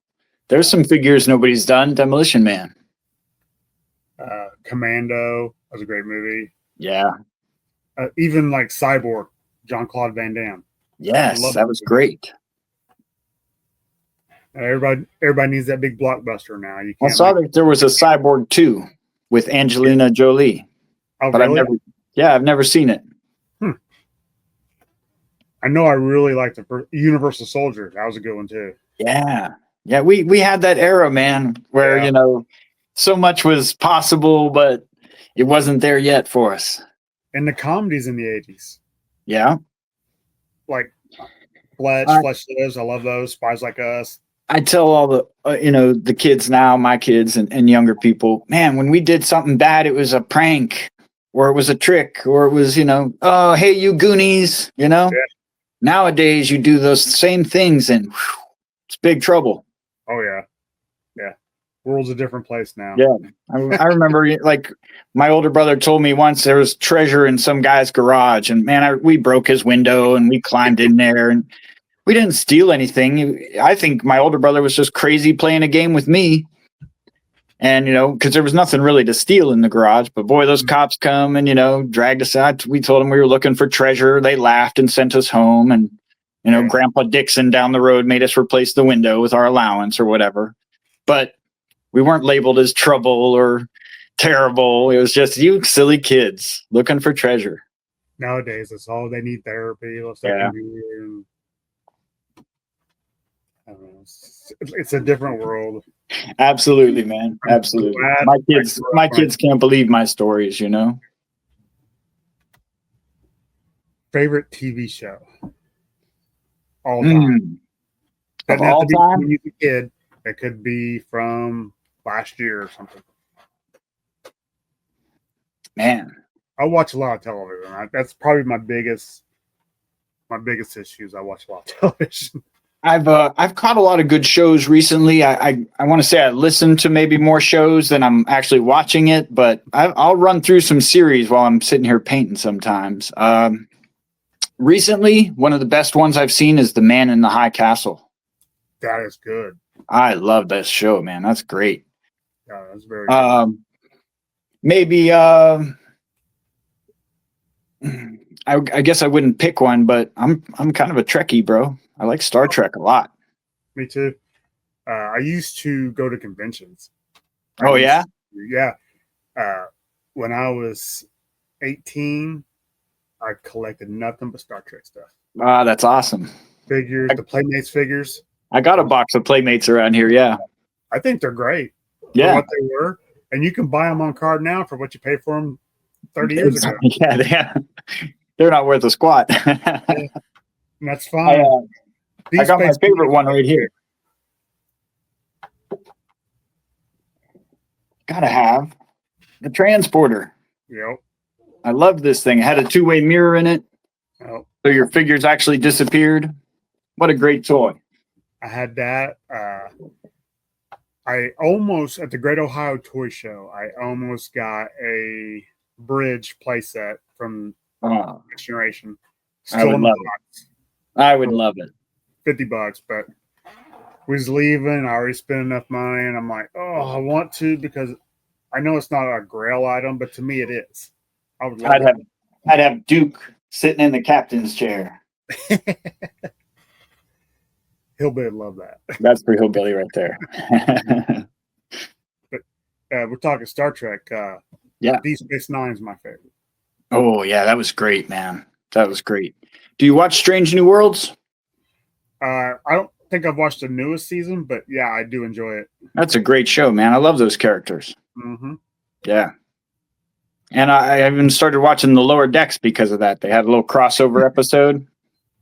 There's some figures nobody's done. Demolition Man. Commando, that was a great movie. Yeah. Even like Cyborg, Jean-Claude Van Damme. Yes, that was great. Everybody needs that big blockbuster now. You I can't saw that there was a Cyborg 2 with Angelina Jolie. Oh, but really? I've never seen it. I know I really liked the Universal Soldier. That was a good one too. Yeah. Yeah, we had that era, man, where so much was possible, but it wasn't there yet for us. And the comedies in the 80s. Yeah. Like Fletch Lives. I love those. Spies Like Us. I tell all the the kids now, my kids and younger people, man, when we did something bad, it was a prank or it was a trick or it was, oh, hey, you Goonies, Yeah. Nowadays, you do those same things and it's big trouble. Oh, yeah. Yeah. World's a different place now. Yeah. I remember like my older brother told me once there was treasure in some guy's garage and man, we broke his window and we climbed in there and we didn't steal anything. I think my older brother was just crazy playing a game with me. And, because there was nothing really to steal in the garage. But boy, those cops come and, dragged us out. We told them we were looking for treasure. They laughed and sent us home. And, Grandpa Dixon down the road made us replace the window with our allowance or whatever. But we weren't labeled as trouble or terrible. It was just you silly kids looking for treasure. Nowadays, it's all they need therapy. Yeah. I don't know. It's a different world. Absolutely, man. Absolutely. My kids can't believe my stories, Favorite TV show? All time. Of all time? When you were a kid. It could be from last year or something. Man. I watch a lot of television. That's probably my biggest issues. I watch a lot of television. I've caught a lot of good shows recently. I want to say I listened to maybe more shows than I'm actually watching it, but I'll run through some series while I'm sitting here painting sometimes. Recently, one of the best ones I've seen is The Man in the High Castle. That is good. I love this show, man. That's great. Yeah, that's very good. Maybe I guess I wouldn't pick one, but I'm kind of a Trekkie, bro. I like Star Trek a lot. Me too. I used to go to conventions. Oh, yeah? Yeah. When I was 18, I collected nothing but Star Trek stuff. Ah, that's awesome. Figures, the Playmates figures. I got a box of Playmates around here, yeah. I think they're great. Yeah. For what they were. And you can buy them on card now for what you paid for them 30 years ago. Yeah, they're not worth a squat. Yeah. And that's fine. I got my favorite one right here. Gotta have the transporter. Yep. I love this thing. It had a two-way mirror in it. Yep. So your figures actually disappeared. What a great toy. I had that. I almost, at the Great Ohio Toy Show, I almost got a bridge playset from Next Generation. I would love it. I would love it. $50, but we was leaving. I already spent enough money, and I'm like, oh, I want to because I know it's not a Grail item, but to me it is. I would love I'd have I'd have Duke sitting in the captain's chair. that. Hillbilly would love that. That's pretty hillbilly right there. But we're talking Star Trek. Yeah. Deep Space Nine is my favorite. Oh yeah, that was great, man. That was great. Do you watch Strange New Worlds? I don't think I've watched the newest season, but yeah, I do enjoy it. That's a great show, man. I love those characters. Mm-hmm. Yeah. And I even started watching the Lower Decks because of that. They had a little crossover episode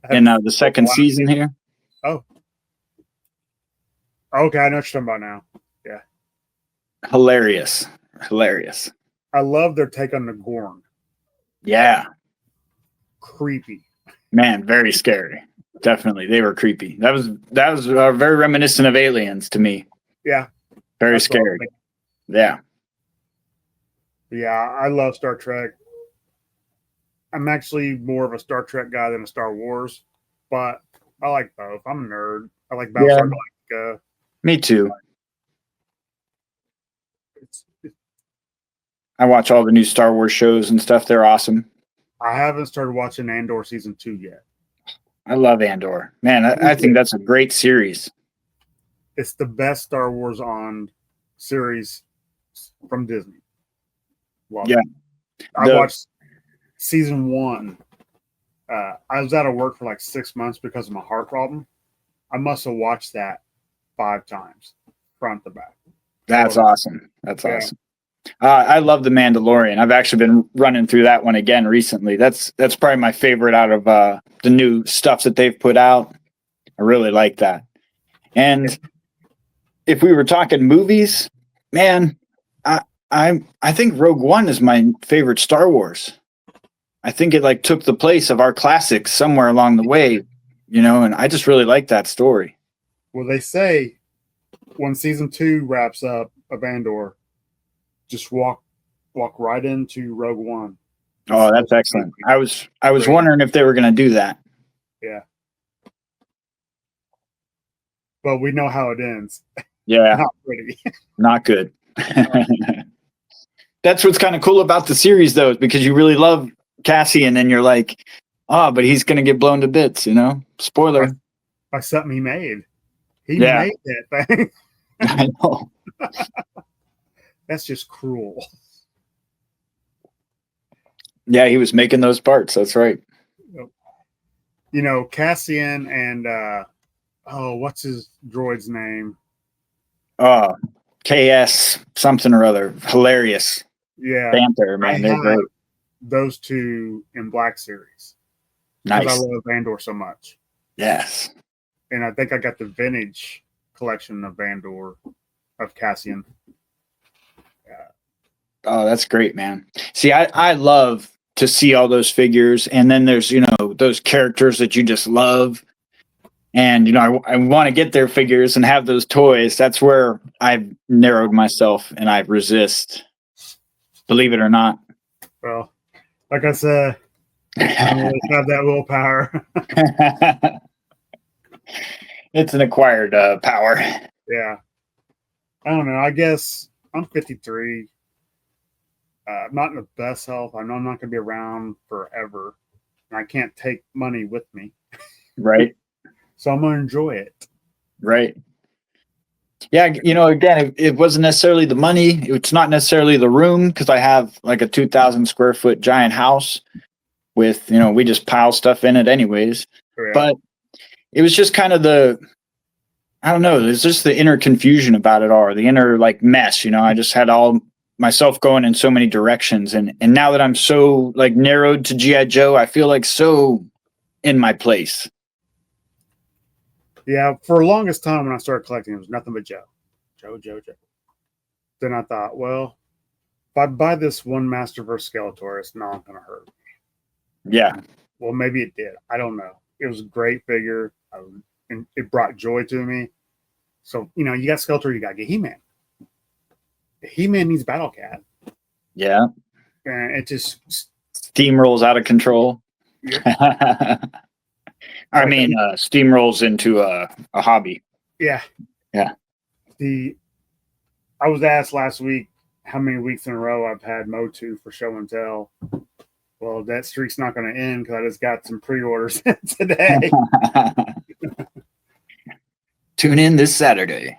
in the second season here. Oh. Okay, I know what you're talking about now. Yeah. Hilarious. Hilarious. I love their take on the Gorn. Yeah. Creepy. Man, very scary. Definitely. They were creepy. That was very reminiscent of Aliens to me. Yeah. Very That's scary. Yeah. Yeah, I love Star Trek. I'm actually more of a Star Trek guy than a Star Wars, but I like both. I'm a nerd. I like Battlestar Galactica. Me too. It's, I watch all the new Star Wars shows and stuff. They're awesome. I haven't started watching Andor season 2 yet. I love Andor. Man, I think that's a great series. It's the best Star Wars on series from Disney. Love it. I watched season 1. I was out of work for like 6 months because of my heart problem. I must have watched that 5 times, front to back. That's awesome. That's awesome. I love The Mandalorian. I've actually been running through that one again recently. That's probably my favorite out of the new stuff that they've put out. I really like that. And if we were talking movies, man, I think Rogue One is my favorite Star Wars. I think it like took the place of our classics somewhere along the way, and I just really like that story. Well, they say when season 2 wraps up of Andor, just walk right into Rogue One. Oh, that's excellent. I was wondering if they were going to do that. Yeah. But we know how it ends. Yeah. Not pretty. Not good. That's what's kind of cool about the series, though, is because you really love Cassian and you're like, but he's going to get blown to bits, Spoiler. By something he made. He made that thing. I know. That's just cruel. Yeah, he was making those parts. That's right. Cassian and what's his droid's name? KS something or other. Hilarious. Yeah. Panther, man. They're great. Those two in Black Series. Nice. I love Andor so much. Yes. And I think I got the vintage collection of Andor of Cassian. Oh, that's great, man. See, I love to see all those figures, and then there's those characters that you just love, and I want to get their figures and have those toys. That's where I've narrowed myself, and I resist. Believe it or not. Well, like I said, I don't really have that willpower. It's an acquired power. Yeah. I don't know. I guess I'm 53. I'm not in the best health. I know I'm not going to be around forever. And I can't take money with me. Right. So I'm going to enjoy it. Right. Yeah. Again, it wasn't necessarily the money. It's not necessarily the room, because I have like a 2,000 square foot giant house with, we just pile stuff in it anyways. Yeah. But it was just kind of I don't know. There's just the inner confusion about it all, the inner like mess. I just had all myself going in so many directions, and now that I'm so like narrowed to G.I. Joe, I feel like so in my place. Yeah, for the longest time when I started collecting, it was nothing but Joe. Then I thought, well, if I buy this one Masterverse Skeletor, it's not going to hurt me. Yeah. Well, maybe it did. I don't know. It was a great figure, and it brought joy to me. So, you got Skeletor, you got to get He-Man. He-Man needs Battle Cat. Yeah. And it just steamrolls out of control. Yeah. I mean, steamrolls into a hobby. Yeah. Yeah. I was asked last week how many weeks in a row I've had Motu for show and tell. Well, that streak's not going to end because I just got some pre-orders today. Tune in this Saturday.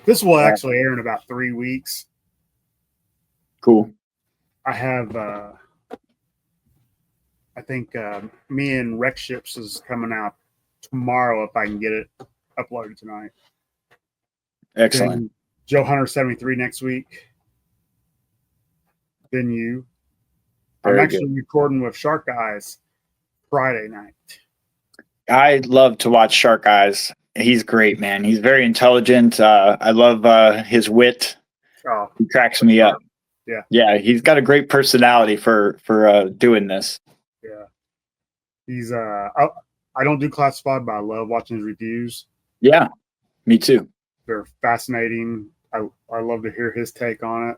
This will actually air in about 3 weeks. Cool. I have, I think, me and Rex Ships is coming out tomorrow if I can get it uploaded tonight. Excellent. Then Joe Hunter 73 next week. Then you. Very I'm actually good. recording with Shark Eyes Friday night. I love to watch Shark Eyes. He's great, man. He's very intelligent. I love his wit. Oh, He cracks me up. Yeah. Yeah, he's got a great personality for doing this. yeah. He's I don't do classified, but I love watching his reviews. Yeah, me too. They're fascinating. I love to hear his take on it.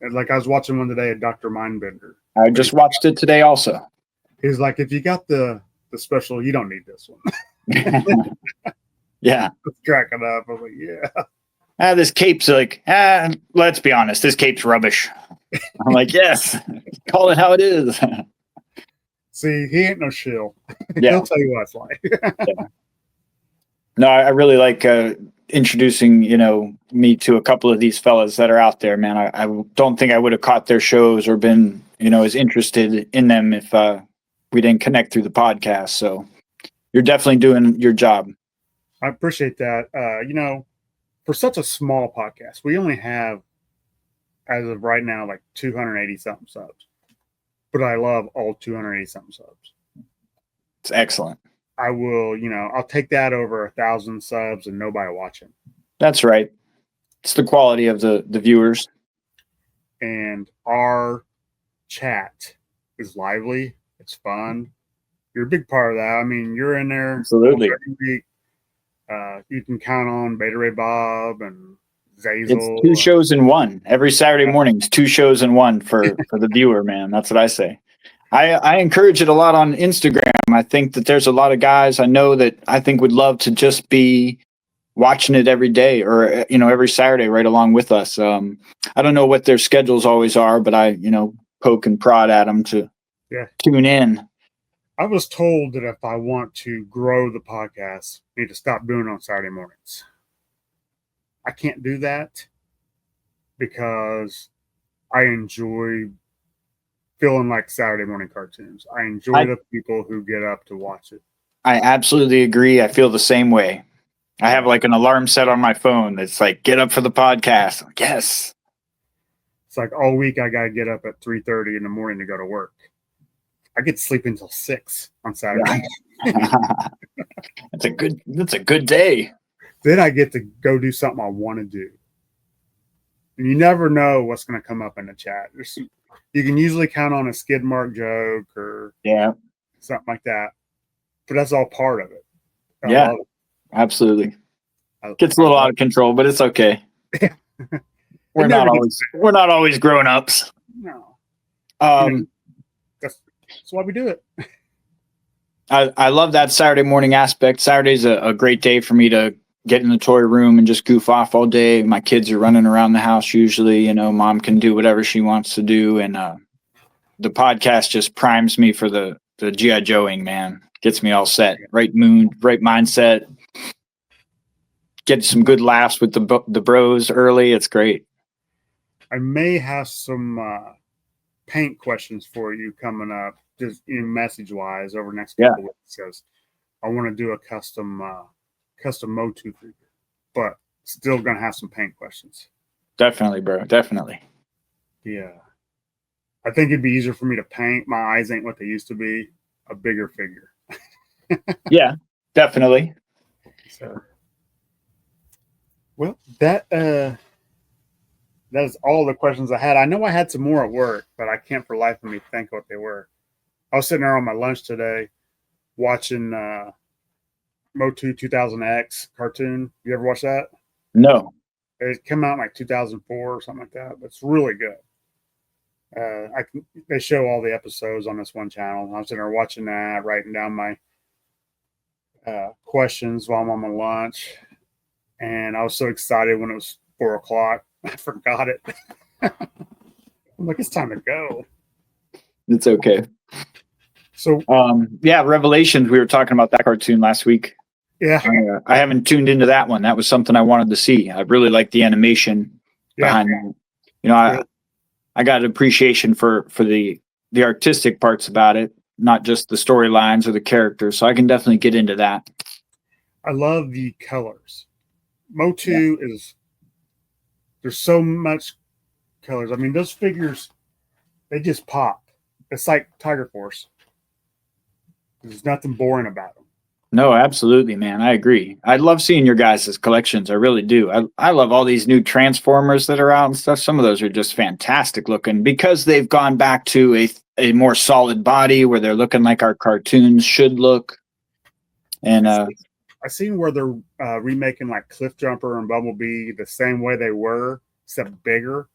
And like I was watching one today, a Dr. Mindbender. I just watched it today also. He's like, if you got the special, you don't need this one. Yeah. Let's crack it up. I was like, yeah. This cape's like, let's be honest, this cape's rubbish. I'm like, yes, call it how it is. See, he ain't no shill. Yeah. He'll tell you what it's like. Yeah. No, I really like introducing, me to a couple of these fellas that are out there, man. I don't think I would have caught their shows or been, as interested in them if we didn't connect through the podcast. So you're definitely doing your job. I appreciate that. For such a small podcast, we only have, as of right now, like 280 something subs. But I love all 280 something subs. It's excellent. I will, I'll take that over 1,000 subs and nobody watching. That's right. It's the quality of the viewers. And our chat is lively. It's fun. You're a big part of that. I mean, you're in there. Absolutely. Every week. You can count on Beta Ray Bob and Zazel. It's 2 shows in one. Every Saturday morning, it's 2 shows in one for the viewer, man. That's what I say. I encourage it a lot on Instagram. I think that there's a lot of guys I know that I think would love to just be watching it every day or, every Saturday right along with us. I don't know what their schedules always are, but I, poke and prod at them to tune in. I was told that if I want to grow the podcast, I need to stop doing it on Saturday mornings. I can't do that because I enjoy feeling like Saturday morning cartoons. I enjoy the people who get up to watch it. I absolutely agree. I feel the same way. I have like an alarm set on my phone that's like, get up for the podcast. I'm like, yes. It's like all week I got to get up at 3:30 in the morning to go to work. I get to sleep until 6 on Saturday. That's a good day. Then I get to go do something I want to do. And you never know what's going to come up in the chat. You can usually count on a skid mark joke or something like that. But that's all part of it. I love it. Absolutely. Gets a little out of control, but it's okay. We're not always grown-ups. No. That's why we do it. I love that Saturday morning aspect. Saturday's a great day for me to get in the toy room and just goof off all day. My kids are running around the house usually. Mom can do whatever she wants to do. And the podcast just primes me for the G.I. Joeing, man. Gets me all set. Right mood, right mindset. Get some good laughs with the bros early. It's great. I may have some paint questions for you coming up, just message wise over the next couple weeks, because I want to do a custom Motu figure, but still gonna have some paint questions. Definitely, bro. Definitely. Yeah, I think it'd be easier for me to paint. My eyes ain't what they used to be. A bigger figure. Yeah, definitely. So, well, that is all the questions I had. I know I had some more at work, but I can't for life of me think what they were. I was sitting there on my lunch today watching Motu 2000X cartoon. You ever watch that? No. It came out in like 2004 or something like that, but it's really good. They show all the episodes on this one channel. I was sitting there watching that, writing down my questions while I'm on my lunch. And I was so excited when it was 4 o'clock. I forgot it. I'm like, it's time to go. It's okay. So yeah, Revelations. We were talking about that cartoon last week. yeah, I haven't tuned into that one. That was something I wanted to see. I really like the animation behind that. You know, I got an appreciation for the artistic parts about it, not just the storylines or the characters. So I can definitely get into that. I love the colors. Motu is there's so much colors. I mean, those figures they just pop. It's like Tiger Force. There's nothing boring about them. No, absolutely, man. I agree. I love seeing your guys' collections. I really do. I love all these new Transformers that are out and stuff. Some of those are just fantastic looking because they've gone back to a more solid body where they're looking like our cartoons should look. And I seen where they're remaking like Cliff Jumper and Bumblebee the same way they were, except bigger.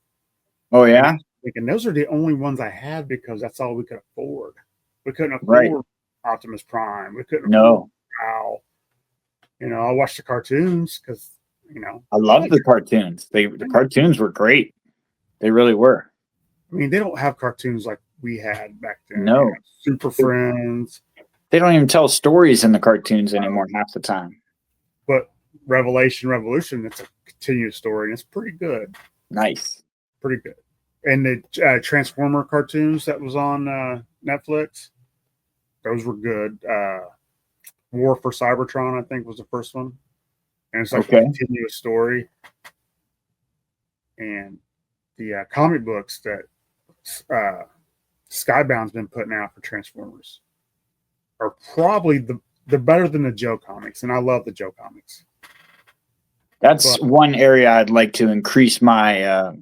Oh yeah, and those are the only ones I had because that's all we could afford. We couldn't afford Optimus Prime. We couldn't afford Owl. You know, I watched the cartoons because I love the cartoons. The cartoons were great. They really were. I mean, they don't have cartoons like we had back then. No, Super Friends. They don't even tell stories in the cartoons anymore half the time. But Revolution, it's a continuous story, and it's pretty good. Nice. Pretty good. And the Transformer cartoons that was on Netflix, those were good. War for Cybertron, I think, was the first one. And it's like a continuous story. And the comic books that Skybound's been putting out for Transformers are probably they're better than the Joe comics, and I love the Joe comics. That's one area I'd like to increase my I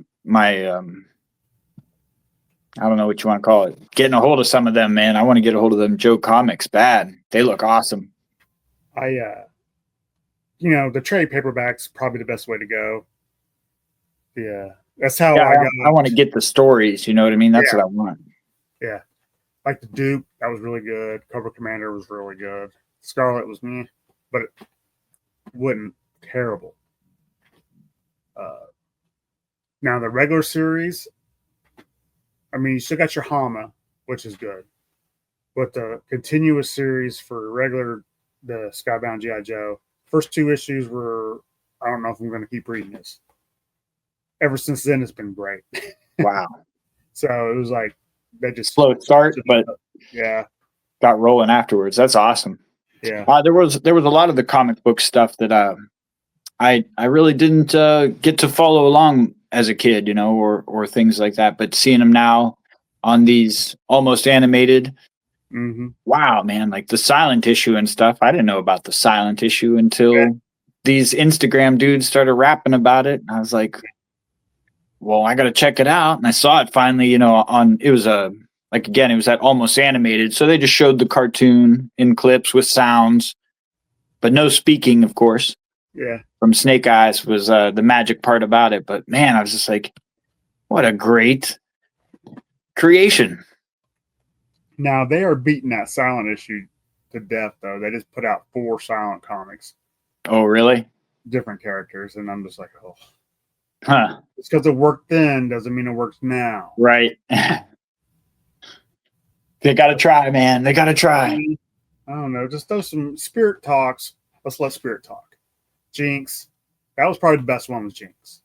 don't know what you want to call it. Getting a hold of some of them, man. I want to get a hold of them Joe comics bad. They look awesome. The trade paperback's probably the best way to go. Yeah. That's how I want to get the stories, you know what I mean? That's what I want. Yeah. Like the Duke, that was really good. Cobra Commander was really good. Scarlet was me, but it wasn't terrible. Now the regular series, I mean, you still got your Hama, which is good. But the continuous series for the Skybound G.I. Joe, first 2 issues were, I don't know if I'm going to keep reading this. Ever since then, it's been great. Wow. So it was like, they just slow start, but got rolling afterwards. That's awesome. Yeah. There was a lot of the comic book stuff that I really didn't get to follow along as a kid, or things like that. But seeing them now on these almost animated, wow, man! Like the silent issue and stuff. I didn't know about the silent issue until these Instagram dudes started rapping about it. And I was like, well, I got to check it out. And I saw it finally, it was it was that almost animated. So they just showed the cartoon in clips with sounds, but no speaking, of course. Yeah. From Snake Eyes was the magic part about it. But man, I was just like, what a great creation. Now they are beating that silent issue to death, though. They just put out 4 silent comics. Oh, really? Different characters. And I'm just like, oh. Huh. Just because it worked then doesn't mean it works now. Right. They got to try, man. They got to try. I don't know. Just throw some Spirit talks. Let's let Spirit talk. Jinx. That was probably the best one was Jinx.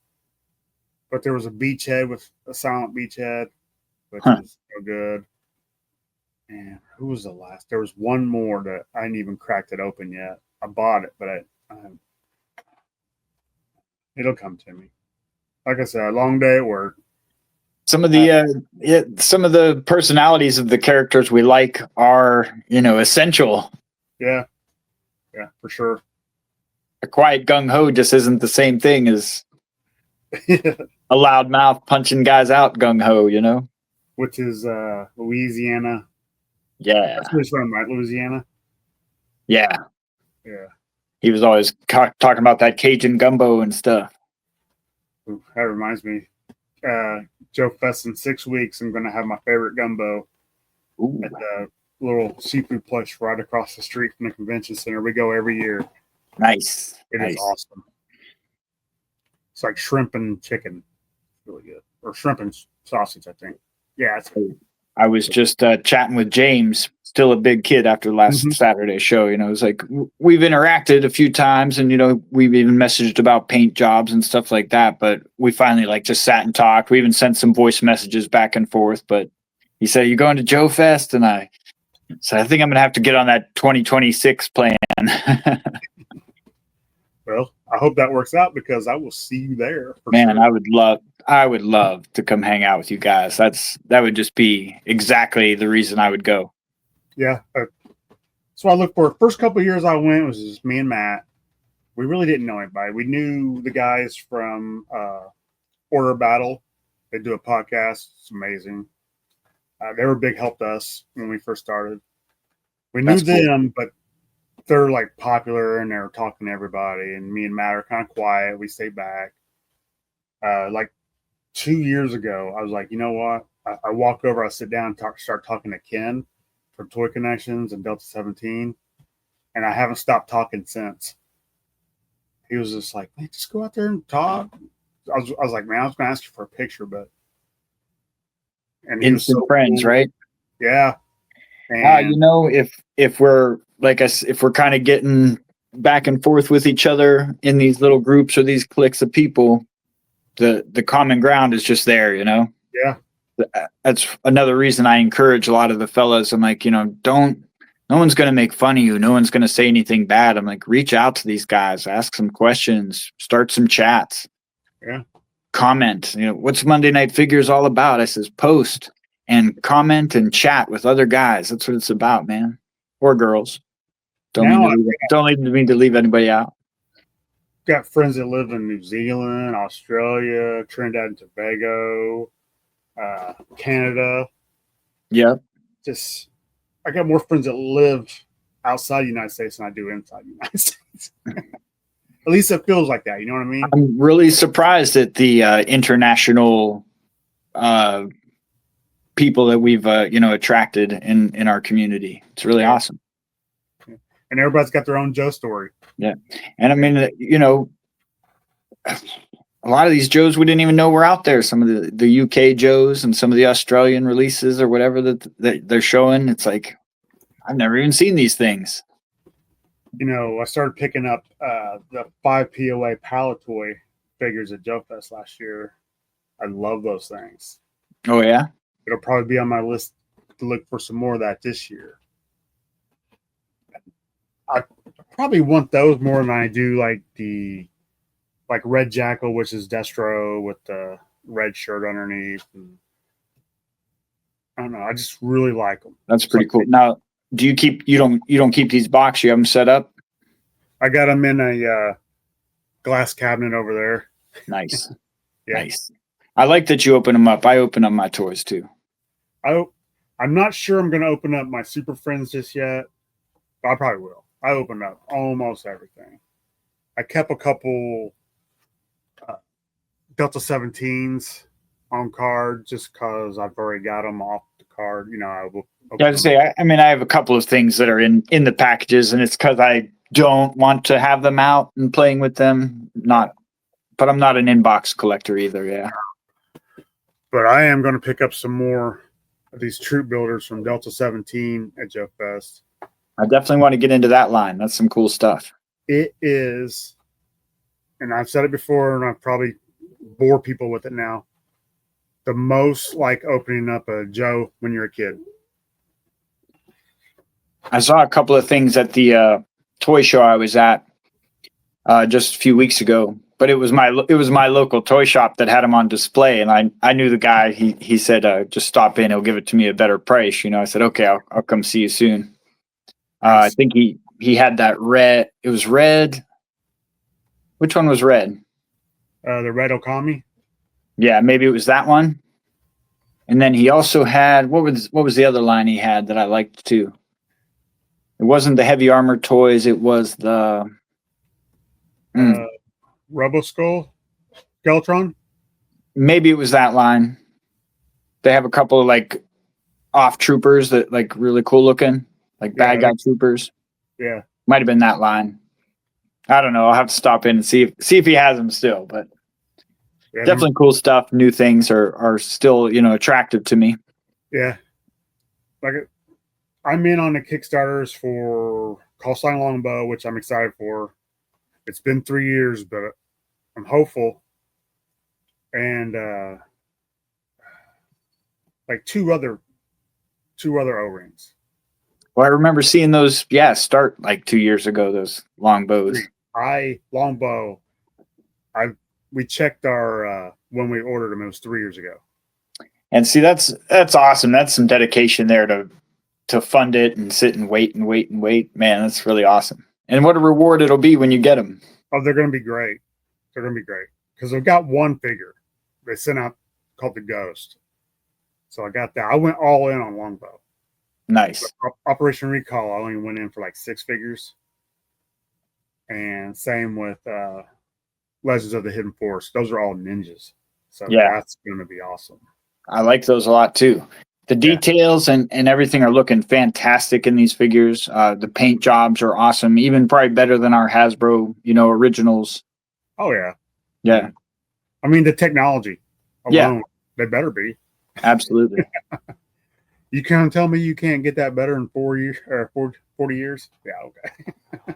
But there was a Beachhead with a silent Beachhead, which is so good. And who was the last? There was one more that I hadn't even cracked it open yet. I bought it, but I it'll come to me. Like I said, a long day at work. Some of the personalities of the characters we like are, essential. Yeah. Yeah, for sure. A quiet gung-ho just isn't the same thing as a loud mouth punching guys out gung-ho, Which is Louisiana. Yeah. That's where he's from, right? Louisiana? Yeah. Yeah. He was always talking about that Cajun gumbo and stuff. Ooh, that reminds me. Joe Fest in 6 weeks, I'm going to have my favorite gumbo at the little seafood place right across the street from the convention center. We go every year. Nice. It is awesome. It's like shrimp and chicken. really good. Or shrimp and sausage, I think. Yeah, it's good. I was just chatting with James, still a big kid after last Saturday show. You know, it's like we've interacted a few times, and you know, we've even messaged about paint jobs and stuff like that. But we finally like just sat and talked. We even sent some voice messages back and forth. But he said, "You going to Joe Fest?" And I said, "I think I'm gonna have to get on that 2026 plan." Well, I hope that works out because I will see you there. Man, sure. I would love to come hang out with you guys. That would just be exactly the reason I would go. Yeah. So I looked for first couple of years I went was just me and Matt. We really didn't know anybody. We knew the guys from Order Battle. They do a podcast. It's amazing. They were a big help to us when we first started. We knew them, but they're like popular and they're talking to everybody. And me and Matt are kind of quiet. We stay back. Like 2 years ago, I was like, you know what? I walk over, I sit down and start talking to Ken from Toy Connections and Delta 17. And I haven't stopped talking since. He was just like, hey, just go out there and talk. I was like, man, I was going to ask you for a picture, but. And instant so friends, cool. Right? Yeah. And, you know, if we're if we're kind of getting back and forth with each other in these little groups or these cliques of people, the common ground is just there, you know? Yeah. That's another reason I encourage a lot of the fellas. I'm like, you know, no one's going to make fun of you. No one's going to say anything bad. I'm like, reach out to these guys, ask some questions, start some chats. Yeah. Comment, you know, what's Monday Night Figures all about? I says, post and comment and chat with other guys. That's what it's about, man. Or girls. Don't mean to leave anybody out. Got friends that live in New Zealand, Australia, Trinidad and Tobago, Canada. Yep. Just, I got more friends that live outside the United States than I do inside the United States. At least it feels like that. You know what I mean? I'm really surprised at the international people that we've attracted in our community. It's really awesome. And everybody's got their own Joe story. Yeah. And I mean, you know, a lot of these Joes we didn't even know were out there. Some of the UK Joes and some of the Australian releases or whatever that they're showing. It's like, I've never even seen these things. You know, I started picking up the 5 POA Palatoy figures at Joe Fest last year. I love those things. Oh, yeah? It'll probably be on my list to look for some more of that this year. I probably want those more than I do like Red Jackal, which is Destro with the red shirt underneath. And I don't know. I just really like them. That's pretty cool. Now, do you keep you don't keep these boxes? You have them set up? I got them in a glass cabinet over there. Nice. Yeah. Nice. I like that you open them up. I open up my toys too. I'm not sure I'm going to open up my Super Friends just yet, but I probably will. I opened up almost everything. I kept a couple Delta 17s on card just because I've already got them off the card. You know, I will. Yeah, I'd say, I mean, I have a couple of things that are in the packages, and it's because I don't want to have them out and playing with them. But I'm not an inbox collector either. Yeah. But I am going to pick up some more of these troop builders from Delta 17 at Joe Fest. I definitely want to get into that line. That's some cool stuff. It is, and I've said it before, and I've probably bore people with it now. The most like opening up a Joe when you're a kid. I saw a couple of things at the toy show I was at just a few weeks ago, but it was my local toy shop that had them on display, and I knew the guy. He said, just stop in, he'll give it to me at a better price. You know, I said, okay, I'll come see you soon. I think he had that red. It was red. Which one was red? The red Okami. Yeah, maybe it was that one. And then he also had what was the other line he had that I liked too? It wasn't the heavy armor toys. It was the Roboskull, Skeletron. Maybe it was that line. They have a couple of like off troopers that like really cool looking, like bad guy troopers. Yeah, might have been that line. I don't know. I'll have to stop in and see if he has them still. But Yeah, Definitely cool stuff. New things are still, attractive to me. yeah. Like I'm in on the Kickstarters for Call Sign Longbow, which I'm excited for. It's been 3 years, but I'm hopeful. And like two other O-rings. Well, I remember seeing those, start like 2 years ago, those long bows. Longbow. We checked our when we ordered them. It was 3 years ago. And see, that's awesome. That's some dedication there to fund it and sit and wait and wait and wait. Man, that's really awesome. And what a reward it'll be when you get them. Oh, they're going to be great. They're going to be great because they've got one figure they sent out called the Ghost. So I got that. I went all in on Longbow. Nice. Operation Recall, I only went in for like 6 figures. And same with Legends of the Hidden Force. Those are all ninjas. So that's going to be awesome. I like those a lot too. The details and everything are looking fantastic in these figures. The paint jobs are awesome, even probably better than our Hasbro, originals. Oh, yeah. Yeah. I mean, the technology alone, they better be. Absolutely. You can't tell me you can't get that better in 4 years or 40 years? Yeah, okay.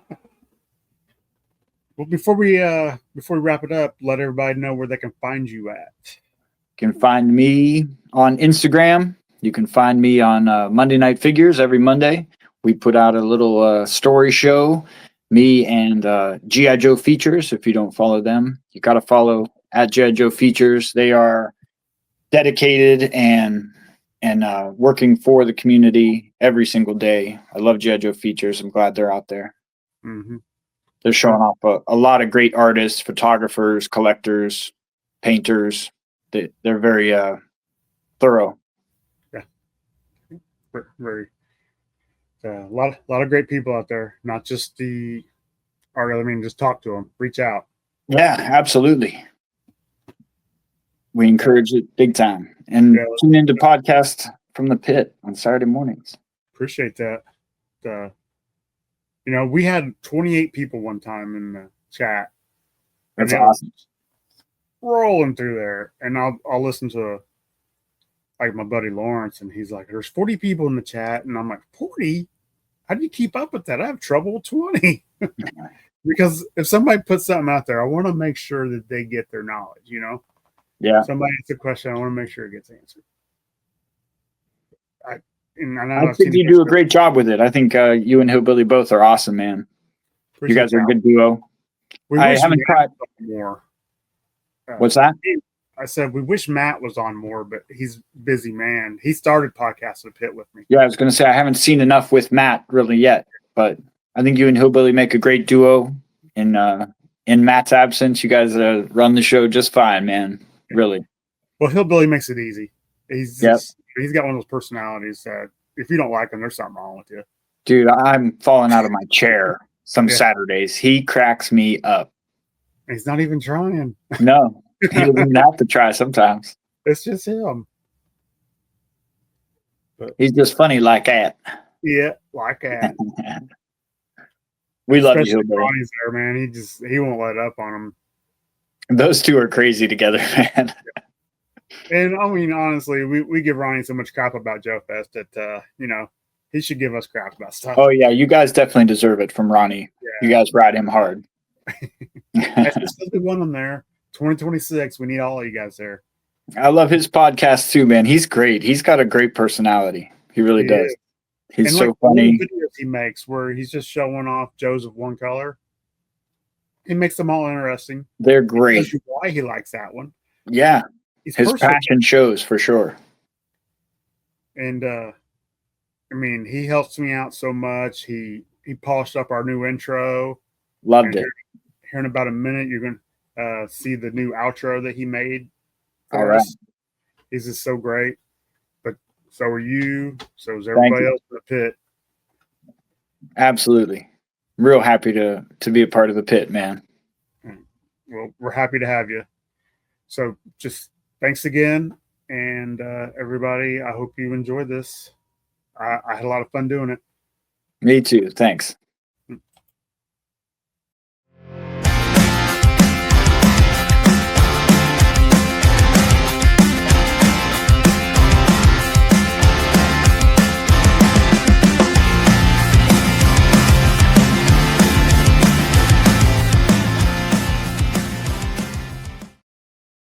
Well, before we wrap it up, let everybody know where they can find you at. You can find me on Instagram. You can find me on Monday Night Figures every Monday. We put out a little story show, me and G.I. Joe Features. If you don't follow them, you got to follow at G.I. Joe Features. They are dedicated and working for the community every single day. I love G.I. Joe Features. I'm glad they're out there. Mm-hmm. They're showing off a lot of great artists, photographers, collectors, painters. They're very thorough. Yeah, very. A lot of great people out there. Not just the art. I mean, just talk to them, reach out. Yeah, absolutely. We encourage it big time. And tune into podcast from the pit on Saturday mornings. Appreciate that. We had 28 people one time in the chat. That's awesome. Rolling through there, and I'll listen to like my buddy Lawrence, and he's like, "There's 40 people in the chat," and I'm like, "40? How do you keep up with that? I have trouble with 20." Because if somebody puts something out there, I want to make sure that they get their knowledge. Yeah. Somebody asks a question, I want to make sure it gets answered. I think you do a great job with it. I think you and Hillbilly both are awesome, man. You guys are a good duo. I haven't tried more. What's that? I said we wish Matt was on more, but he's a busy man. He started Podcast the Pit with me. Yeah, I was going to say I haven't seen enough with Matt really yet, but I think you and Hillbilly make a great duo. In Matt's absence, you guys run the show just fine, man. Really. Well, Hillbilly makes it easy. He's got one of those personalities that if you don't like him, there's something wrong with you. Dude, I'm falling out of my chair some Saturdays. He cracks me up. He's not even trying. No, he doesn't even have to try sometimes. It's just him. But he's just funny like that. Yeah, like that. We love you, Hillbilly. Ronnie's there, man. He won't let up on him. Those two are crazy together, man. And I mean, honestly, we give Ronnie so much crap about Joe Fest that he should give us crap about stuff. Oh yeah, you guys definitely deserve it from Ronnie. Yeah. You guys ride him hard. That's the one on there. 2026. We need all of you guys there. I love his podcast too, man. He's great. He's got a great personality. He really does. He's so funny. Videos he makes where he's just showing off Joes of one color. He makes them all interesting. They're great. He why he likes that one. Yeah. His passion shows for sure. And I mean, he helps me out so much. He polished up our new intro. Loved it. Here in about a minute, you're going to see the new outro that he made. All right. He's just so great. But so are you. So is everybody else in the pit. Absolutely. Real happy to be a part of the pit, man. Well, we're happy to have you. So just thanks again. And everybody, I hope you enjoyed this. I had a lot of fun doing it. Me too. Thanks.